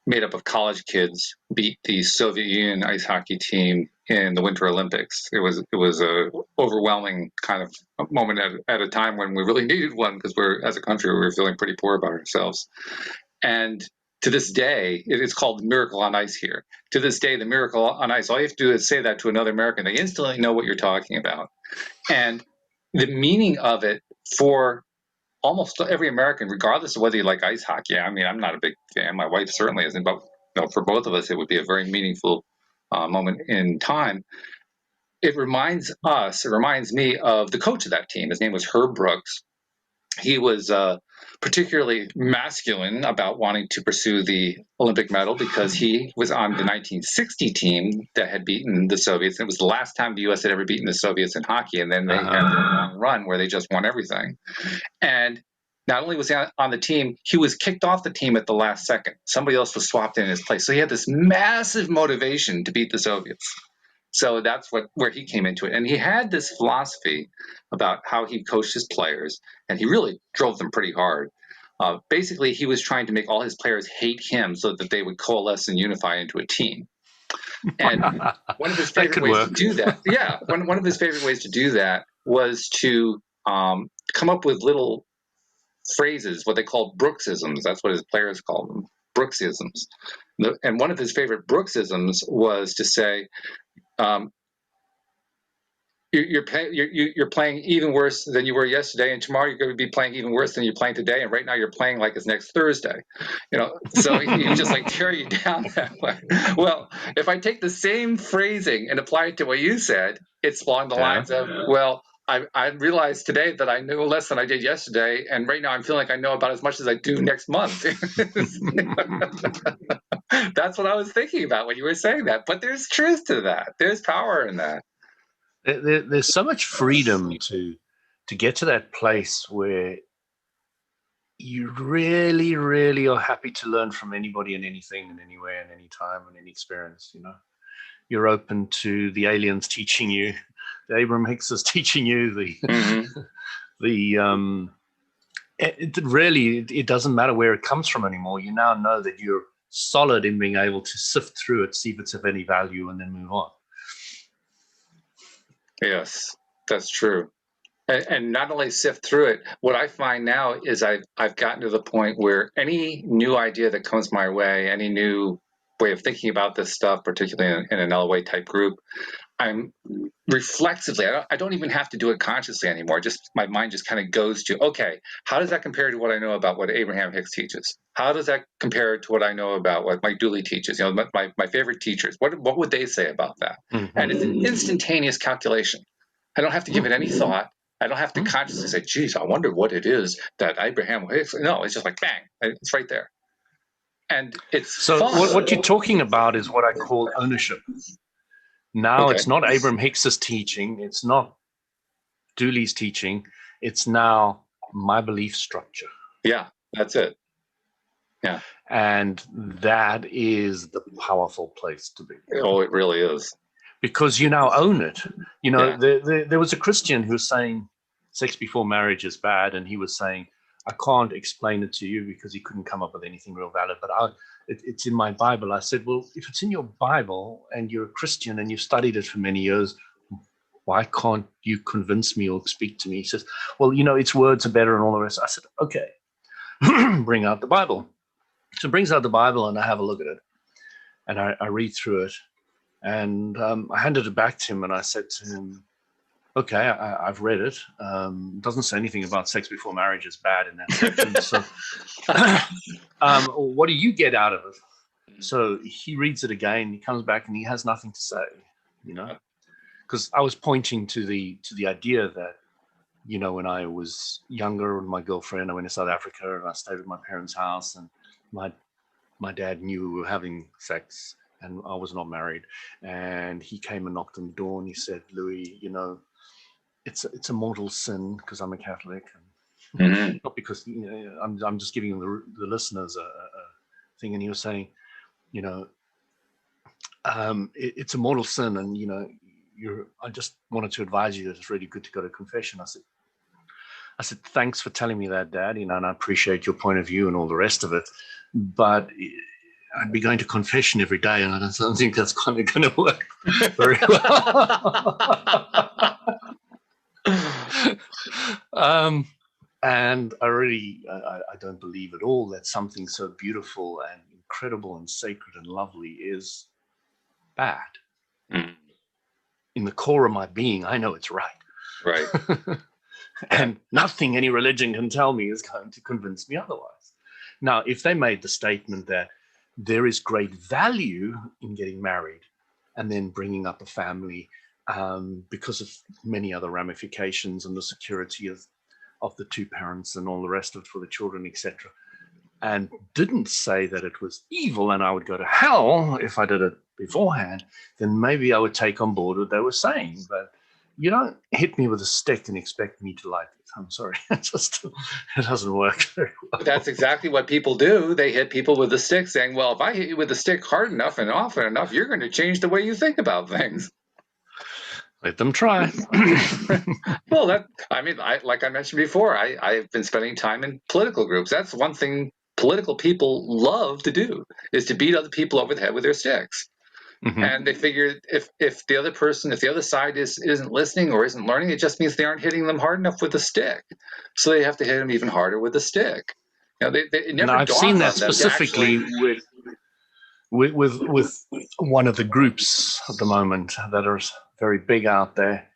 made up of college kids, beat the Soviet Union ice hockey team in the Winter Olympics. It was a overwhelming kind of moment at a time when we really needed one, because as a country, we were feeling pretty poor about ourselves. And to this day, it is called the Miracle on Ice here. To this day, the Miracle on Ice, all you have to do is say that to another American. They instantly know what you're talking about. And the meaning of it for almost every American, regardless of whether you like ice hockey. I mean, I'm not a big fan. My wife certainly isn't. But for both of us, it would be a very meaningful moment in time. It reminds me of the coach of that team. His name was Herb Brooks. He was particularly masculine about wanting to pursue the Olympic medal because he was on the 1960 team that had beaten the Soviets. It was the last time the U.S. had ever beaten the Soviets in hockey, and then they had a long run where they just won everything. And not only was he on the team, he was kicked off the team at the last second. Somebody else was swapped in his place. So he had this massive motivation to beat the Soviets. So that's where he came into it. And he had this philosophy about how he coached his players, and he really drove them pretty hard. Basically, he was trying to make all his players hate him so that they would coalesce and unify into a team. And one of his favorite ways to do that, one of his favorite ways to do that was to come up with little phrases, what they called Brooksisms. That's what his players called them, Brooksisms. And one of his favorite Brooksisms was to say, you're playing even worse than you were yesterday, and tomorrow you're going to be playing even worse than you're playing today, and right now you're playing like it's next Thursday. So he just like tear you down that way. Well, if I take the same phrasing and apply it to what you said, it's along the lines of, well, I realized today that I knew less than I did yesterday, and right now I'm feeling like I know about as much as I do next month. That's what I was thinking about when you were saying that. But there's truth to that. There's power in that. There's so much freedom to get to that place where you really, really are happy to learn from anybody and anything and anywhere and any time and any experience. You're open to the aliens teaching you, the Abraham Hickses teaching you, it doesn't matter where it comes from anymore. You now know that you're solid in being able to sift through it, see if it's of any value, and then move on. Yes, that's true. And not only sift through it, what I find now is I've gotten to the point where any new idea that comes my way, any new way of thinking about this stuff, particularly in an LOA type group, I'm reflexively, I don't even have to do it consciously anymore. Just my mind just kind of goes to, okay, how does that compare to what I know about what Abraham Hicks teaches? How does that compare to what I know about what Mike Dooley teaches? My favorite teachers, what would they say about that? Mm-hmm. And it's an instantaneous calculation. I don't have to give it any thought. I don't have to consciously say, geez, I wonder what it is that Abraham Hicks. No, it's just like, bang, it's right there. And it's so fun. What you're talking about is what I call ownership. Now It's not Abraham Hicks's teaching. It's not Dooley's teaching. It's now my belief structure. Yeah, that's it. Yeah. And that is the powerful place to be. Oh, it really is. because you now own it. You know, Yeah. there was a Christian who was saying sex before marriage is bad, and he was saying, I can't explain it to you, because he couldn't come up with anything real valid. But it's in my Bible. I said, well, if it's in your Bible and you're a Christian and you've studied it for many years, why can't you convince me or speak to me? He says, well, you know, its words are better and all the rest. I said, okay, bring out the Bible. So he brings out the Bible, and I have a look at it, and I read through it, and I handed it back to him, and I said to him, okay, I've read it. It doesn't say anything about sex before marriage is bad in that section. So what do you get out of it? So he reads it again, he comes back, and he has nothing to say, you know, because I was pointing to the idea that, you know, when I was younger with my girlfriend, I went to South Africa and I stayed at my parents' house, and my dad knew we were having sex and I was not married. And he came and knocked on the door and he said, Louis, you know, it's a mortal sin, because I'm a Catholic. And not because, you know, I'm just giving the listeners a thing. And he was saying, you know, it's a mortal sin. And, you know, I just wanted to advise you that it's really good to go to confession. I said, thanks for telling me that, Dad, you know, and I appreciate your point of view and all the rest of it. But I'd be going to confession every day, and I don't think that's kind of going to work very well. And I don't believe at all that something so beautiful and incredible and sacred and lovely is bad. In the core of my being, I know it's right. Right. And nothing any religion can tell me is going to convince me otherwise. Now, if they made the statement that there is great value in getting married and then bringing up a family, because of many other ramifications and the security of the two parents and all the rest of it for the children, etc., and didn't say that it was evil and I would go to hell if I did it beforehand, then maybe I would take on board what they were saying. But you don't hit me with a stick and expect me to like it. I'm sorry. It doesn't work very well. That's exactly what people do. They hit people with a stick, saying, well, if I hit you with a stick hard enough and often enough, you're going to change the way you think about things. Let them try. Well, like I mentioned before, I've been spending time in political groups. That's one thing political people love to do, is to beat other people over the head with their sticks. Mm-hmm. And they figure if the other person, if the other side isn't listening or isn't learning, it just means they aren't hitting them hard enough with a stick. So they have to hit them even harder with a stick. You know, they never. And I've seen that specifically with one of the groups at the moment that are very big out there,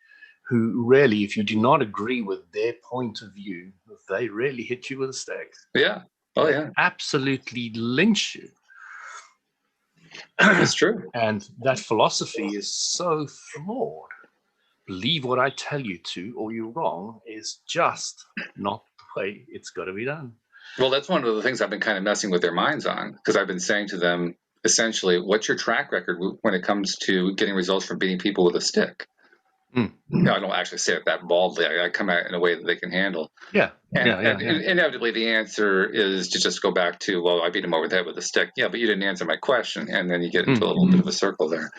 who really, if you do not agree with their point of view, they really hit you with a stick. Yeah. Oh, yeah. Absolutely lynch you. It's true. And that philosophy is so flawed. Believe what I tell you to, or you're wrong, is just not the way it's got to be done. Well, that's one of the things I've been kind of messing with their minds on, because I've been saying to them, essentially, what's your track record when it comes to getting results from beating people with a stick? No, I don't actually say it that baldly. I come at it in a way that they can handle. Yeah. And inevitably, the answer is to just go back to, well, I beat him over the head with a stick. Yeah, but you didn't answer my question, and then you get into a little bit of a circle there.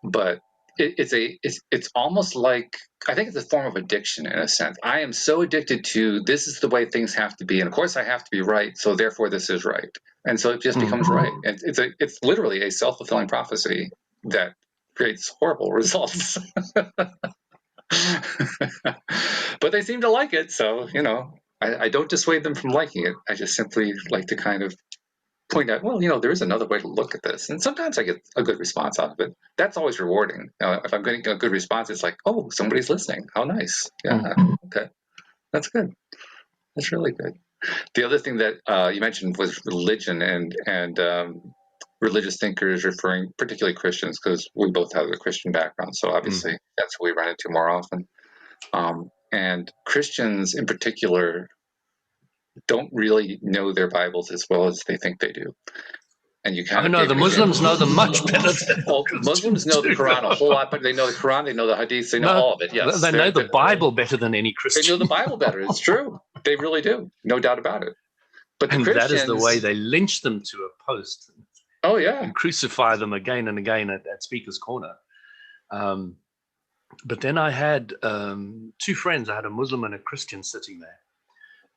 But it's almost like, I think it's a form of addiction in a sense. I am so addicted to, this is the way things have to be, and of course I have to be right, so therefore this is right, and so it just becomes right. It's literally a self-fulfilling prophecy that creates horrible results. But they seem to like it, so you know, I don't dissuade them from liking it. I just simply like to kind of point out, well, you know, there is another way to look at this, and sometimes I get a good response out of it. That's always rewarding. If I'm getting a good response, it's like, oh, somebody's listening. How nice. Yeah. Okay, that's good. That's really good. The other thing that you mentioned was religion and religious thinkers, referring particularly Christians, because we both have a Christian background, so obviously that's what we run into more often. And Christians in particular don't really know their Bibles as well as they think they do. And you kind of know the Muslims know them much better. Well, Muslims know the Quran a whole lot better. They know the Quran, they know the Hadiths, they know all of it. Yes, they know the Bible better than any Christian. They know the Bible better. It's true. They really do. No doubt about it. But and that is the way they lynch them to a post. Oh, yeah. And crucify them again and again at Speaker's Corner. But then I had two friends. I had a Muslim and a Christian sitting there.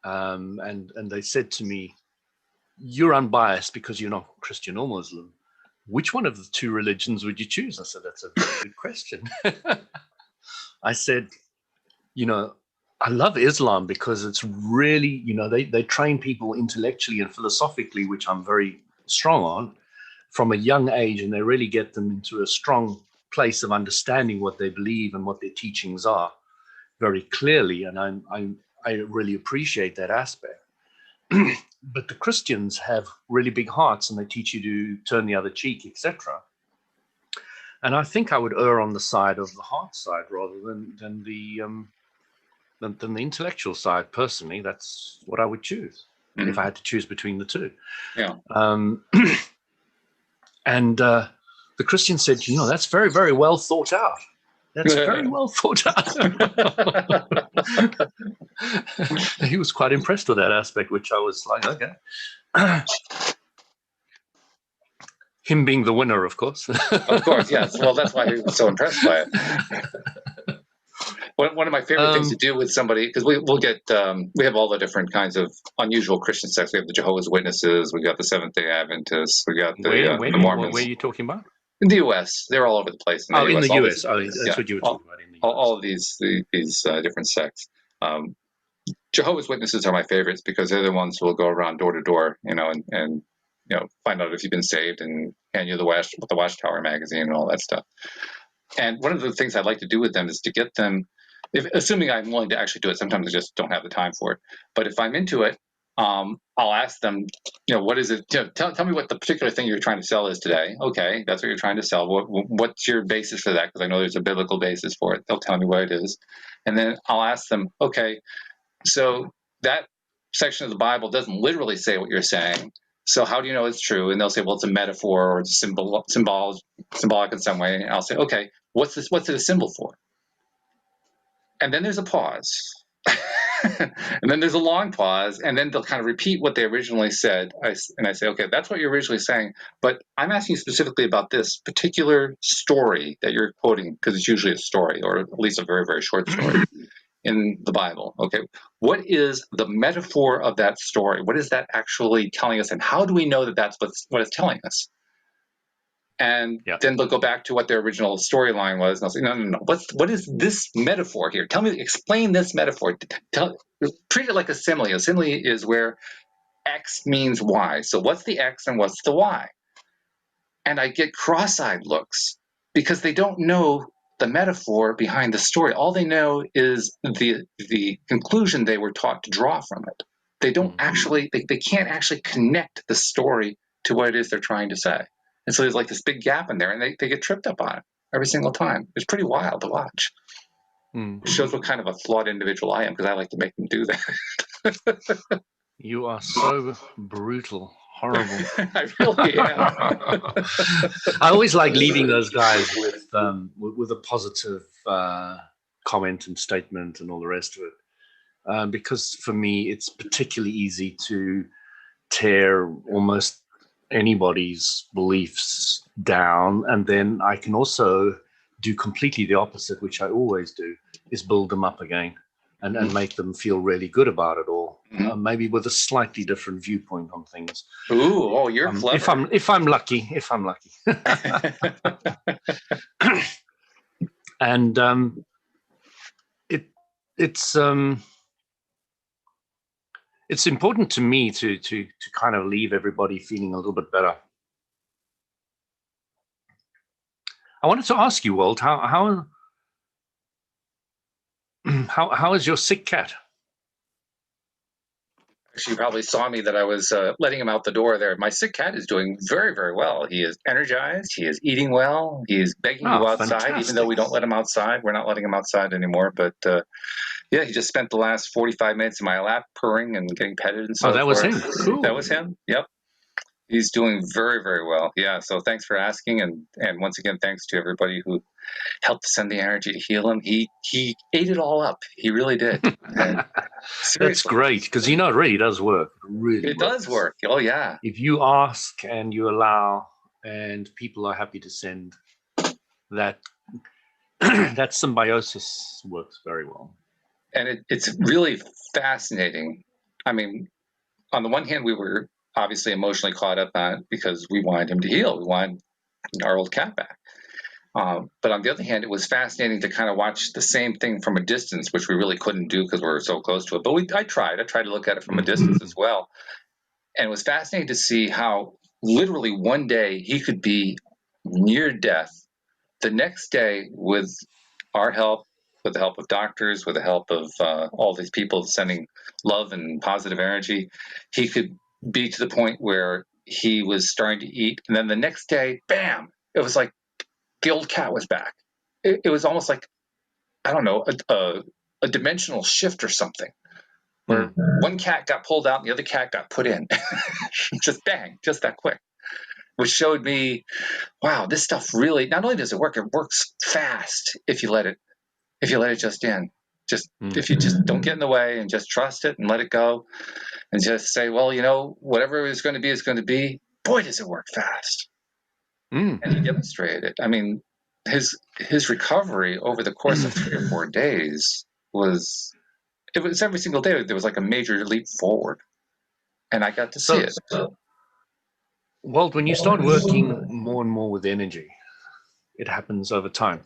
And they said to me, "You're unbiased because you're not Christian or Muslim. Which one of the two religions would you choose?" I said, "That's a very good question." I said, I love Islam because it's really, they train people intellectually and philosophically, which I'm very strong on, from a young age, and they really get them into a strong place of understanding what they believe and what their teachings are very clearly. And I really appreciate that aspect. But the Christians have really big hearts, and they teach you to turn the other cheek, etc. And I think I would err on the side of the heart side rather than the intellectual side. Personally, that's what I would choose if I had to choose between the two. Yeah. And the Christian said, "That's very, very well thought out. That's very well thought out." He was quite impressed with that aspect, which I was like, okay. Him being the winner, of course. Of course, yes. Well, that's why he was so impressed by it. One of my favorite things to do with somebody, because we'll get, we have all the different kinds of unusual Christian sects. We have the Jehovah's Witnesses, we got the Seventh-day Adventists, we got the Mormons. Where are you talking about? In the U.S., they're all over the place. In the U.S. That's what you were talking about. In the US. All of these different sects. Jehovah's Witnesses are my favorites because they're the ones who will go around door to door, and find out if you've been saved and hand you the Watchtower magazine and all that stuff. And one of the things I'd like to do with them is to get them, assuming I'm willing to actually do it. Sometimes I just don't have the time for it. But if I'm into it, I'll ask them, what is it? Tell me what the particular thing you're trying to sell is today. Okay, that's what you're trying to sell. What's your basis for that? Because I know there's a biblical basis for it. They'll tell me what it is. And then I'll ask them, okay, so that section of the Bible doesn't literally say what you're saying. So how do you know it's true? And they'll say, well, it's a metaphor or it's symbolic in some way. And I'll say, okay, what's it a symbol for? And then there's a pause. And then there's a long pause, and then they'll kind of repeat what they originally said. And I say, okay, that's what you're originally saying, but I'm asking you specifically about this particular story that you're quoting, because it's usually a story, or at least a very, very short story in the Bible. Okay, what is the metaphor of that story? What is that actually telling us, and how do we know that that's what it's telling us? And then they'll go back to what their original storyline was, and I'll say, no. What is this metaphor here? Explain this metaphor. Treat it like a simile. A simile is where X means Y. So what's the X and what's the Y? And I get cross-eyed looks because they don't know the metaphor behind the story. All they know is the conclusion they were taught to draw from it. They don't actually, they can't actually connect the story to what it is they're trying to say. And so there's like this big gap in there, and they get tripped up on it every single time. It's pretty wild to watch. It shows what kind of a flawed individual I am, because I like to make them do that. You are so brutal, horrible. I really am. I always like leaving those guys with a positive comment and statement and all the rest of it, because for me it's particularly easy to tear almost anybody's beliefs down, and then I can also do completely the opposite, which I always do, is build them up again and make them feel really good about it all, maybe with a slightly different viewpoint on things. You're clever. If I'm lucky. And it's important to me to kind of leave everybody feeling a little bit better. I wanted to ask you, Walt, how is your sick cat? You probably saw me that I was letting him out the door there. My sick cat is doing very, very well. He is energized. He is eating well. He is begging to go outside, fantastic. Even though we don't let him outside. We're not letting him outside anymore. But he just spent the last 45 minutes in my lap purring and getting petted and so forth. Oh, that was him. Cool. That was him. Yep. He's doing very, very well. Yeah, so thanks for asking. And once again, thanks to everybody who helped send the energy to heal him. He ate it all up. He really did. That's great, because it really does work. It does work. Oh, yeah. If you ask and you allow, and people are happy to send, that that symbiosis works very well. And it's really fascinating. I mean, on the one hand, we were obviously emotionally caught up on it because we wanted him to heal. We wanted our old cat back. But on the other hand, it was fascinating to kind of watch the same thing from a distance, which we really couldn't do because we were so close to it. But I tried to look at it from a distance as well. And it was fascinating to see how literally one day he could be near death. The next day, with our help, with the help of doctors, with the help of all these people sending love and positive energy, he could be to the point where he was starting to eat. And then the next day, bam, it was like the old cat was back. It was almost like, I don't know, a dimensional shift or something, where one cat got pulled out and the other cat got put in. Just bang, just that quick. Which showed me, wow, this stuff really, not only does it works fast if you let it just in. Just if you just don't get in the way and just trust it and let it go and just say, well, whatever is going to be is going to be. Boy, does it work fast. And he demonstrated it. I mean, his recovery over the course of 3 or 4 days was every single day there was like a major leap forward. And I got to see it. Walt, when you start working more and more with energy, it happens over time.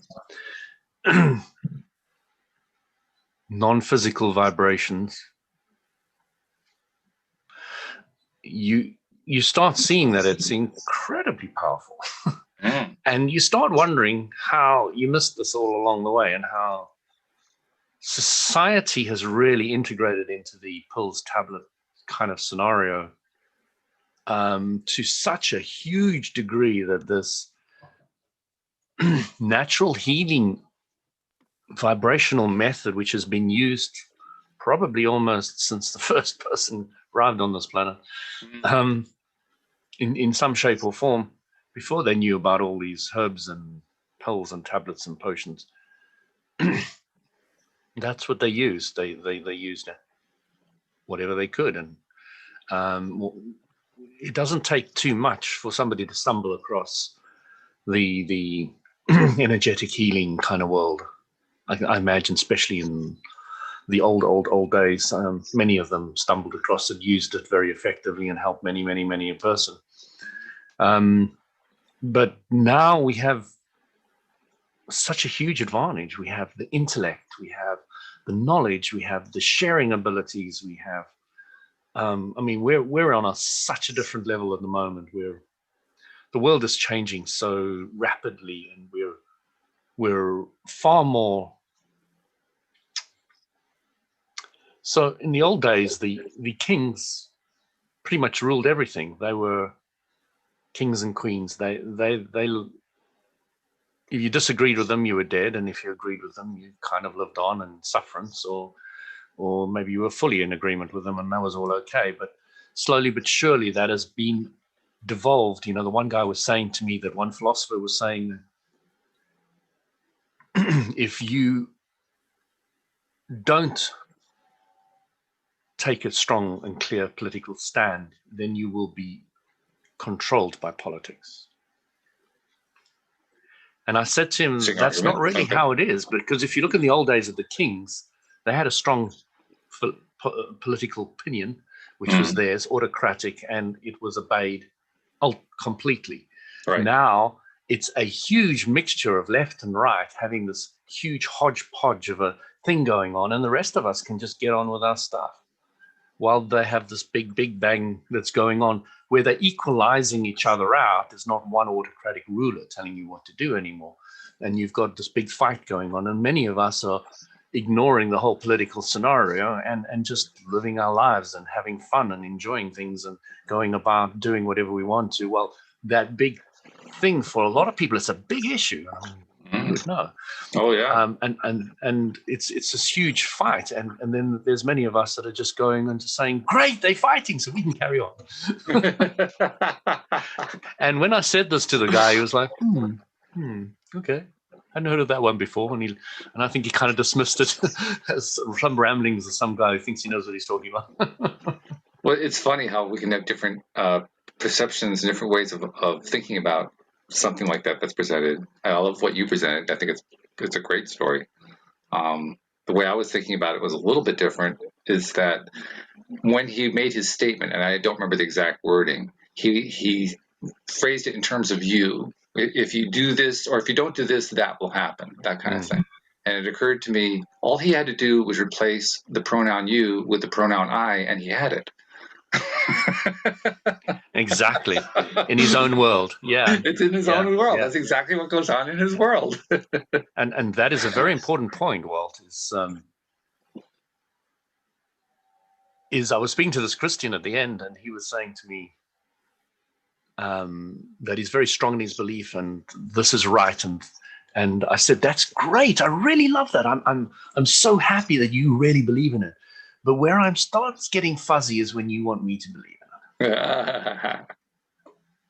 Non-physical vibrations, you start seeing that it's incredibly powerful. And you start wondering how you missed this all along the way and how society has really integrated into the pills tablet kind of scenario to such a huge degree that this natural healing vibrational method, which has been used probably almost since the first person arrived on this planet, in some shape or form, before they knew about all these herbs and pills and tablets and potions. That's what they used. They used whatever they could, and it doesn't take too much for somebody to stumble across the energetic healing kind of world. I imagine, especially in the old days, many of them stumbled across it, used it very effectively, and helped many a person. But now we have such a huge advantage. We have the intellect, we have the knowledge, we have the sharing abilities, we have. I mean, we're on such a different level at the moment. The world is changing so rapidly, and we're far more. So in the old days, the kings pretty much ruled everything. They were kings and queens. They if you disagreed with them, you were dead, and if you agreed with them, you kind of lived on in sufferance, or maybe you were fully in agreement with them, and that was all okay. But slowly but surely, that has been devolved. The one guy was saying to me that one philosopher was saying, if you don't take a strong and clear political stand, then you will be controlled by politics. And I said to him, that's not really how it is, because if you look in the old days of the kings, they had a strong political opinion, which was theirs, autocratic, and it was obeyed completely. Right. Now it's a huge mixture of left and right, having this huge hodgepodge of a thing going on, and the rest of us can just get on with our stuff, while they have this big bang that's going on, where they're equalizing each other out. There's not one autocratic ruler telling you what to do anymore. And you've got this big fight going on, and many of us are ignoring the whole political scenario and just living our lives and having fun and enjoying things and going about doing whatever we want to. Well, that big thing for a lot of people, it's a big issue. I mean, you would know. Oh yeah. And it's this huge fight, and then there's many of us that are just going and just saying, great, they're fighting, so we can carry on. And when I said this to the guy, he was like, okay, I hadn't heard of that one before, and I think he kind of dismissed it as some ramblings of some guy who thinks he knows what he's talking about. Well, it's funny how we can have different perceptions and different ways of thinking about something like that that's presented. I love what you presented. I think it's it's a great story. The way I was thinking about it was a little bit different. Is that when he made his statement, and I don't remember the exact wording, he phrased it in terms of you. If you do this, or if you don't do this, that will happen. That kind of thing. And it occurred to me, all he had to do was replace the pronoun you with the pronoun I, and he had it. Exactly. In his own world. Yeah. It's in his own world. Yeah. That's exactly what goes on in his world. And that is a very important point, Walt, is I was speaking to this Christian at the end, and he was saying to me that he's very strong in his belief, and this is right. And I said, that's great. I really love that. I'm so happy that you really believe in it. But where I'm starts getting fuzzy is when you want me to believe in it.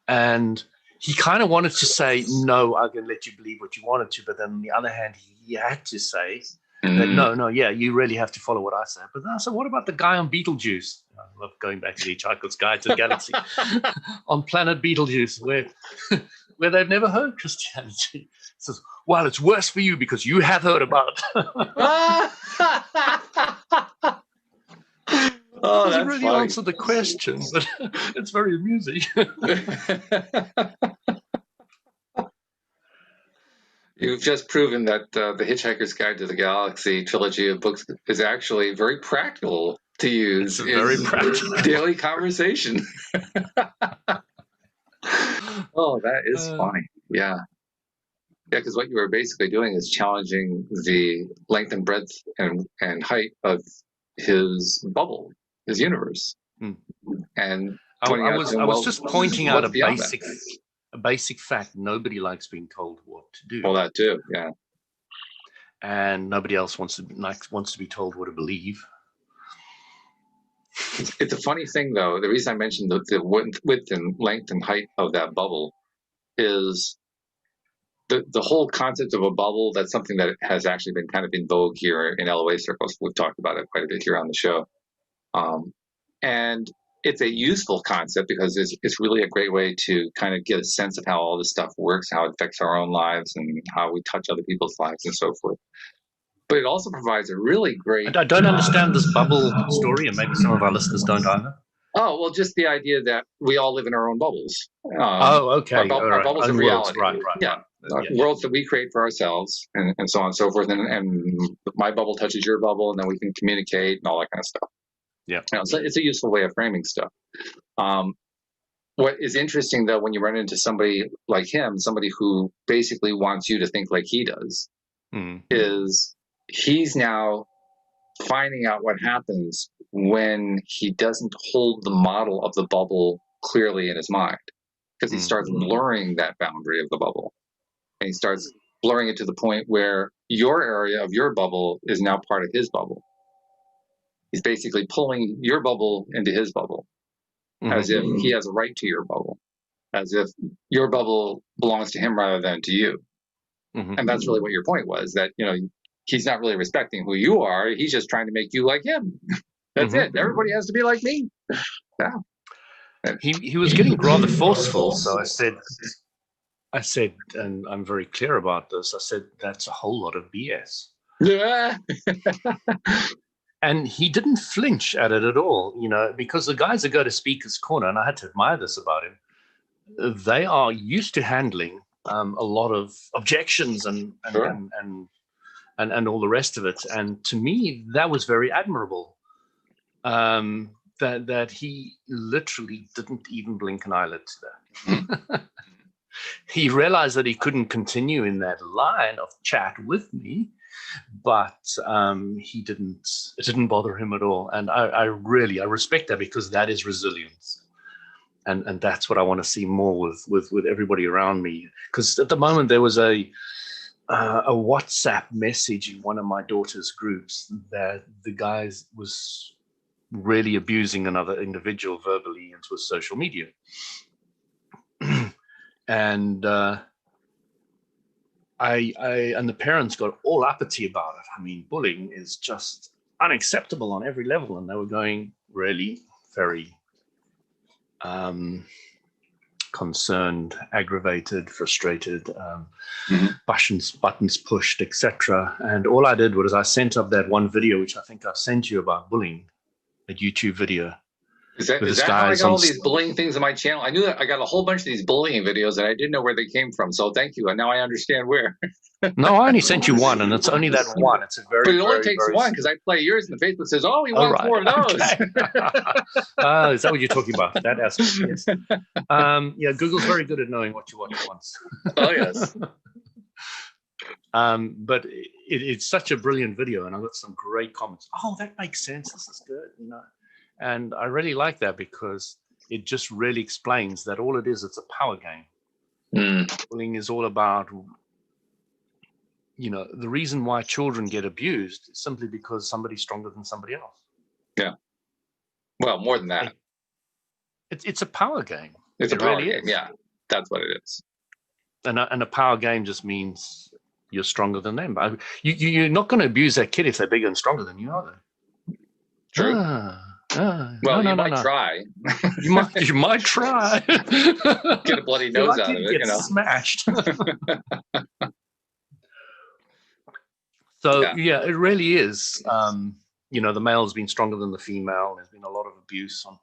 And he kind of wanted to say, no, I'm going to let you believe what you wanted to. But then on the other hand, he had to say that, no, yeah, you really have to follow what I say. But then I said, what about the guy on Beetlejuice? I love going back to the Hitchhiker's Guide to the Galaxy. On planet Beetlejuice, where they've never heard Christianity. It says, well, it's worse for you because you have heard about it. Oh, doesn't that's really funny. answer the question, but it's very amusing. You've just proven that the Hitchhiker's Guide to the Galaxy trilogy of books is actually very practical to use It's very practical. Daily conversation. Oh, that is funny. Yeah. Yeah, because what you were basically doing is challenging the length and breadth and height of his bubble, his universe. And I was just pointing out a basic fact. Nobody likes being told what to do. Well, that too, yeah. And nobody else wants to be told what to believe. It's a funny thing, though. The reason I mentioned the width and length and height of that bubble is the whole concept of a bubble. That's something that has actually been kind of in vogue here in LOA circles. We've talked about it quite a bit here on the show. And it's a useful concept because it's really a great way to kind of get a sense of how all this stuff works, how it affects our own lives, and how we touch other people's lives and so forth. But it also provides a really great... I don't understand this bubble story, and maybe some of our listeners don't either. Oh, well, just the idea that we all live in our own bubbles. Okay. Our bubbles of reality. Right. Yeah. Worlds that we create for ourselves and so on and so forth. And my bubble touches your bubble, and then we can communicate and all that kind of stuff. Yeah. So it's a useful way of framing stuff. What is interesting, though, when you run into somebody like him, somebody who basically wants you to think like he does, is he's now finding out what happens when he doesn't hold the model of the bubble clearly in his mind, because he starts blurring that boundary of the bubble, and he starts blurring it to the point where your area of your bubble is now part of his bubble. He's basically pulling your bubble into his bubble, as if he has a right to your bubble, as if your bubble belongs to him rather than to you. And that's really what your point was, that, he's not really respecting who you are. He's just trying to make you like him. That's it. Everybody has to be like me. Yeah. He was getting rather forceful, so I said, and I'm very clear about this, I said, that's a whole lot of BS. Yeah. And he didn't flinch at it at all, because the guys that go to Speaker's Corner, and I had to admire this about him, they are used to handling a lot of objections and all the rest of it. And to me, that was very admirable. That he literally didn't even blink an eyelid to that. He realized that he couldn't continue in that line of chat with me, but it didn't bother him at all. And I respect that, because that is resilience. And that's what I want to see more with everybody around me. Because at the moment there was a WhatsApp message in one of my daughter's groups that the guy was really abusing another individual verbally into a social media. And and the parents got all uppity about it. I mean, bullying is just unacceptable on every level, and they were going really very concerned, aggravated, frustrated, Mhm. buttons pushed, etc. And all I did was I sent up that one video, which I think I sent you, about bullying, a YouTube video Is where this that how guy I is got on. all these bullying things on my channel? I knew that I got a whole bunch of these bullying videos and I didn't know where they came from. So thank you. And now I understand where. No, I only sent you one, and it's only that one. It's a But very, it only very, takes very. one because I play yours and the Facebook says, oh, he Oh, wants right. more of those. Okay. Is that what you're talking about? That aspect, yes. Yeah, Google's very good at knowing what you watch once. Oh, yes. But it's such a brilliant video, and I got some great comments. Oh, that makes sense. This is good, And I really like that because it just really explains that all it is, it's a power game. Bullying is all about, the reason why children get abused is simply because somebody's stronger than somebody else. Yeah. Well, more than that. It's a power game. It's a power game. Yeah, that's what it is. And a power game just means you're stronger than them. But you're not going to abuse that kid if they're bigger and stronger than you, are they? True. Well, you might try. You might try. Get a bloody nose out of it, smashed. So yeah, it really is. The male has been stronger than the female. There's been a lot of abuse on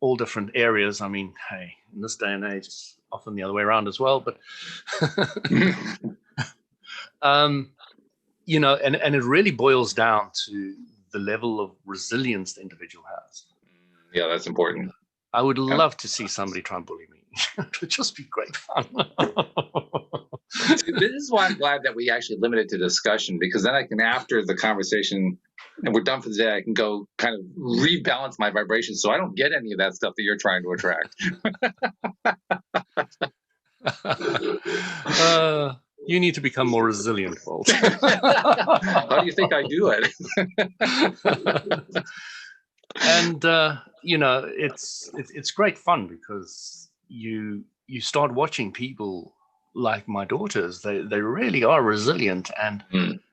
all different areas. I mean, hey, in this day and age, it's often the other way around as well. But and it really boils down to the level of resilience the individual has. Yeah, that's important. I would love to see somebody try and bully me. It would just be great fun. This is why I'm glad that we actually limited to discussion, because then I can, after the conversation and we're done for the day, I can go kind of rebalance my vibrations so I don't get any of that stuff that you're trying to attract. You need to become more resilient, Walt. How do you think I do it? And it's great fun because you start watching people like my daughters. They really are resilient, and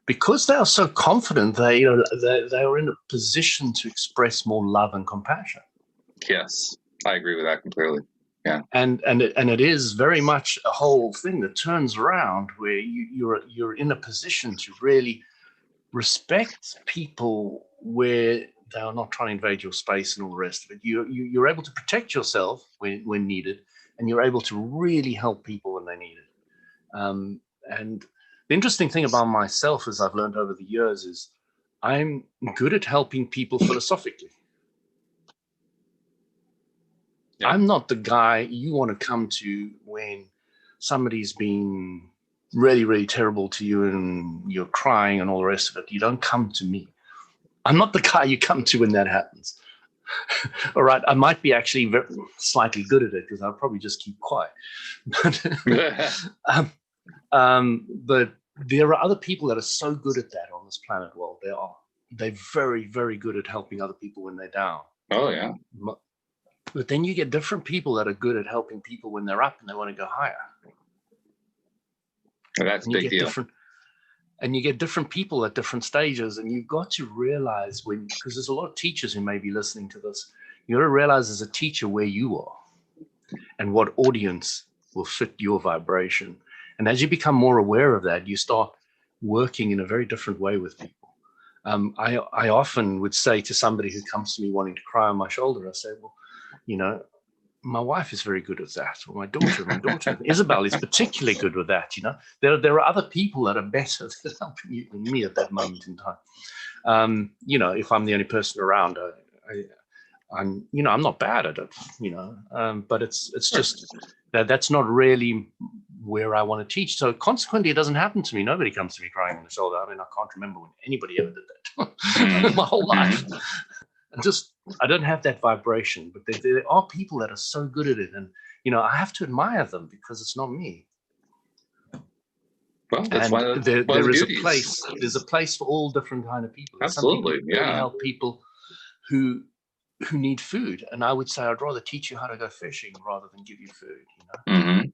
because they are so confident, they are in a position to express more love and compassion. Yes, I agree with that completely. Yeah, and it is very much a whole thing that turns around where you're in a position to really respect people where they are not trying to invade your space and all the rest of it. You're able to protect yourself when needed, and you're able to really help people when they need it. And the interesting thing about myself, as I've learned over the years, is I'm good at helping people philosophically. Yeah. I'm not the guy you want to come to when somebody's been really, really terrible to you and you're crying and all the rest of it. You don't come to me. I'm not the guy you come to when that happens. All right, I might be actually slightly good at it because I'll probably just keep quiet. But there are other people that are so good at that on this planet. Well, they're very, very good at helping other people when they're down. Oh, yeah. But then you get different people that are good at helping people when they're up and they want to go higher. And that's a big deal. And you get different people at different stages, and you've got to realize because there's a lot of teachers who may be listening to this, you got to realize as a teacher where you are and what audience will fit your vibration. And as you become more aware of that, you start working in a very different way with people. I often would say to somebody who comes to me wanting to cry on my shoulder, I say, well, my wife is very good at that, or my daughter Isabel is particularly good with that. There are other people that are better at helping you than me at that moment in time. If I'm the only person around, I'm not bad at it, but it's just that's not really where I want to teach. So consequently, it doesn't happen to me. Nobody comes to me crying on the shoulder. I mean, I can't remember when anybody ever did that my whole life. I don't have that vibration, but there are people that are so good at it, and I have to admire them because it's not me. Well, that's and there is a place. There's a place for all different kind of people. Absolutely, some people really help people who need food, and I would say I'd rather teach you how to go fishing rather than give you food. Mm-hmm.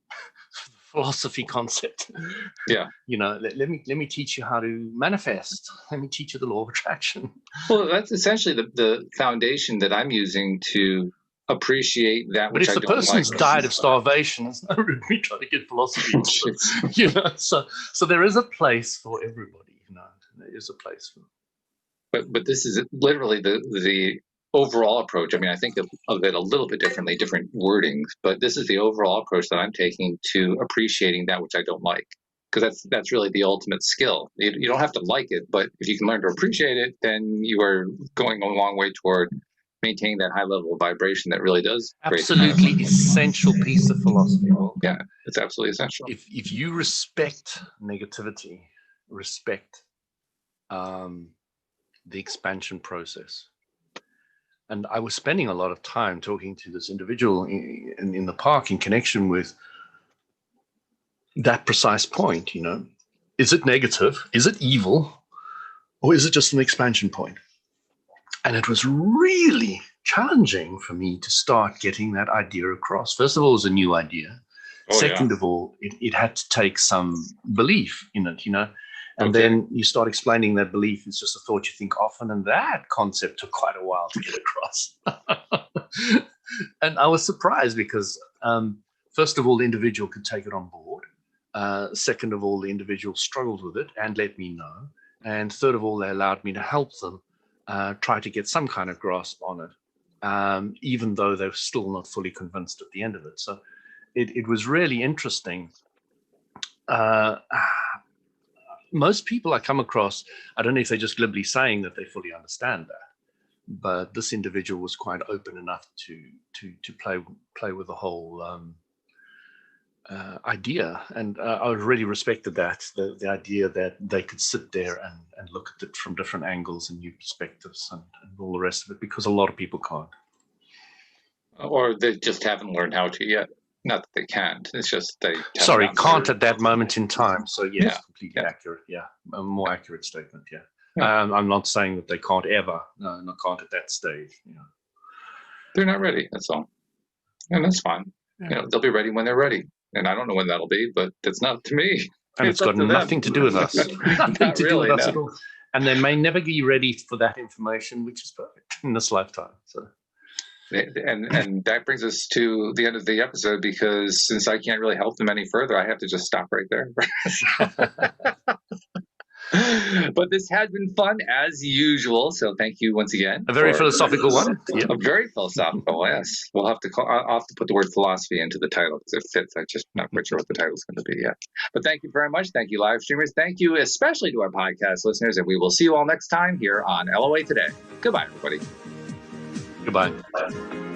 Philosophy concept. Yeah. Let me teach you how to manifest. Let me teach you the law of attraction. Well, that's essentially the foundation that I'm using to appreciate that But which if I the don't like. person's died of starvation, it's no room me trying to get philosophies. So there is a place for everybody. There is a place for. But this is literally the overall approach. I mean, I think of it a little bit differently, different wordings, but this is the overall approach that I'm taking to appreciating that which I don't like, because that's really the ultimate skill. You don't have to like it, but if you can learn to appreciate it, then you are going a long way toward maintaining that high level of vibration that really does create Absolutely essential piece of philosophy. Well, yeah, it's absolutely essential. If you respect negativity, respect the expansion process. And I was spending a lot of time talking to this individual in the park in connection with that precise point. Is it negative? Is it evil? Or is it just an expansion point? And it was really challenging for me to start getting that idea across. First of all, it was a new idea. Second of all, it had to take some belief in it, And then you start explaining that belief is just a thought you think often, and that concept took quite a while to get across. And I was surprised because, first of all, the individual could take it on board. Second of all, the individual struggled with it and let me know. And third of all, they allowed me to help them try to get some kind of grasp on it, even though they were still not fully convinced at the end of it. So it was really interesting. Most people I come across, I don't know if they're just glibly saying that they fully understand that, but this individual was quite open enough to play with the whole idea, and I really respected that the idea that they could sit there and look at it from different angles and new perspectives and all the rest of it, because a lot of people can't, or they just haven't learned how to yet. Not that they can't, it's just they can't at that moment in time. So yes, completely accurate. A more accurate statement. I'm not saying that they can't ever, no, not can't at that stage. They're not ready, that's all, and that's fine. They'll be ready when they're ready, and I don't know when that'll be, but it's not to me. And it's got nothing to do with us. Nothing to do with us at all. And they may never be ready for that information, which is perfect in this lifetime. So. And that brings us to the end of the episode, because since I can't really help them any further, I have to just stop right there. But this has been fun as usual, so thank you once again. A very philosophical one. Yep. A very philosophical, yes. I'll have to put the word philosophy into the title because it fits. I'm just not quite sure what the title is going to be yet. But thank you very much. Thank you, live streamers. Thank you especially to our podcast listeners, and we will see you all next time here on LOA Today. Goodbye, everybody. Goodbye.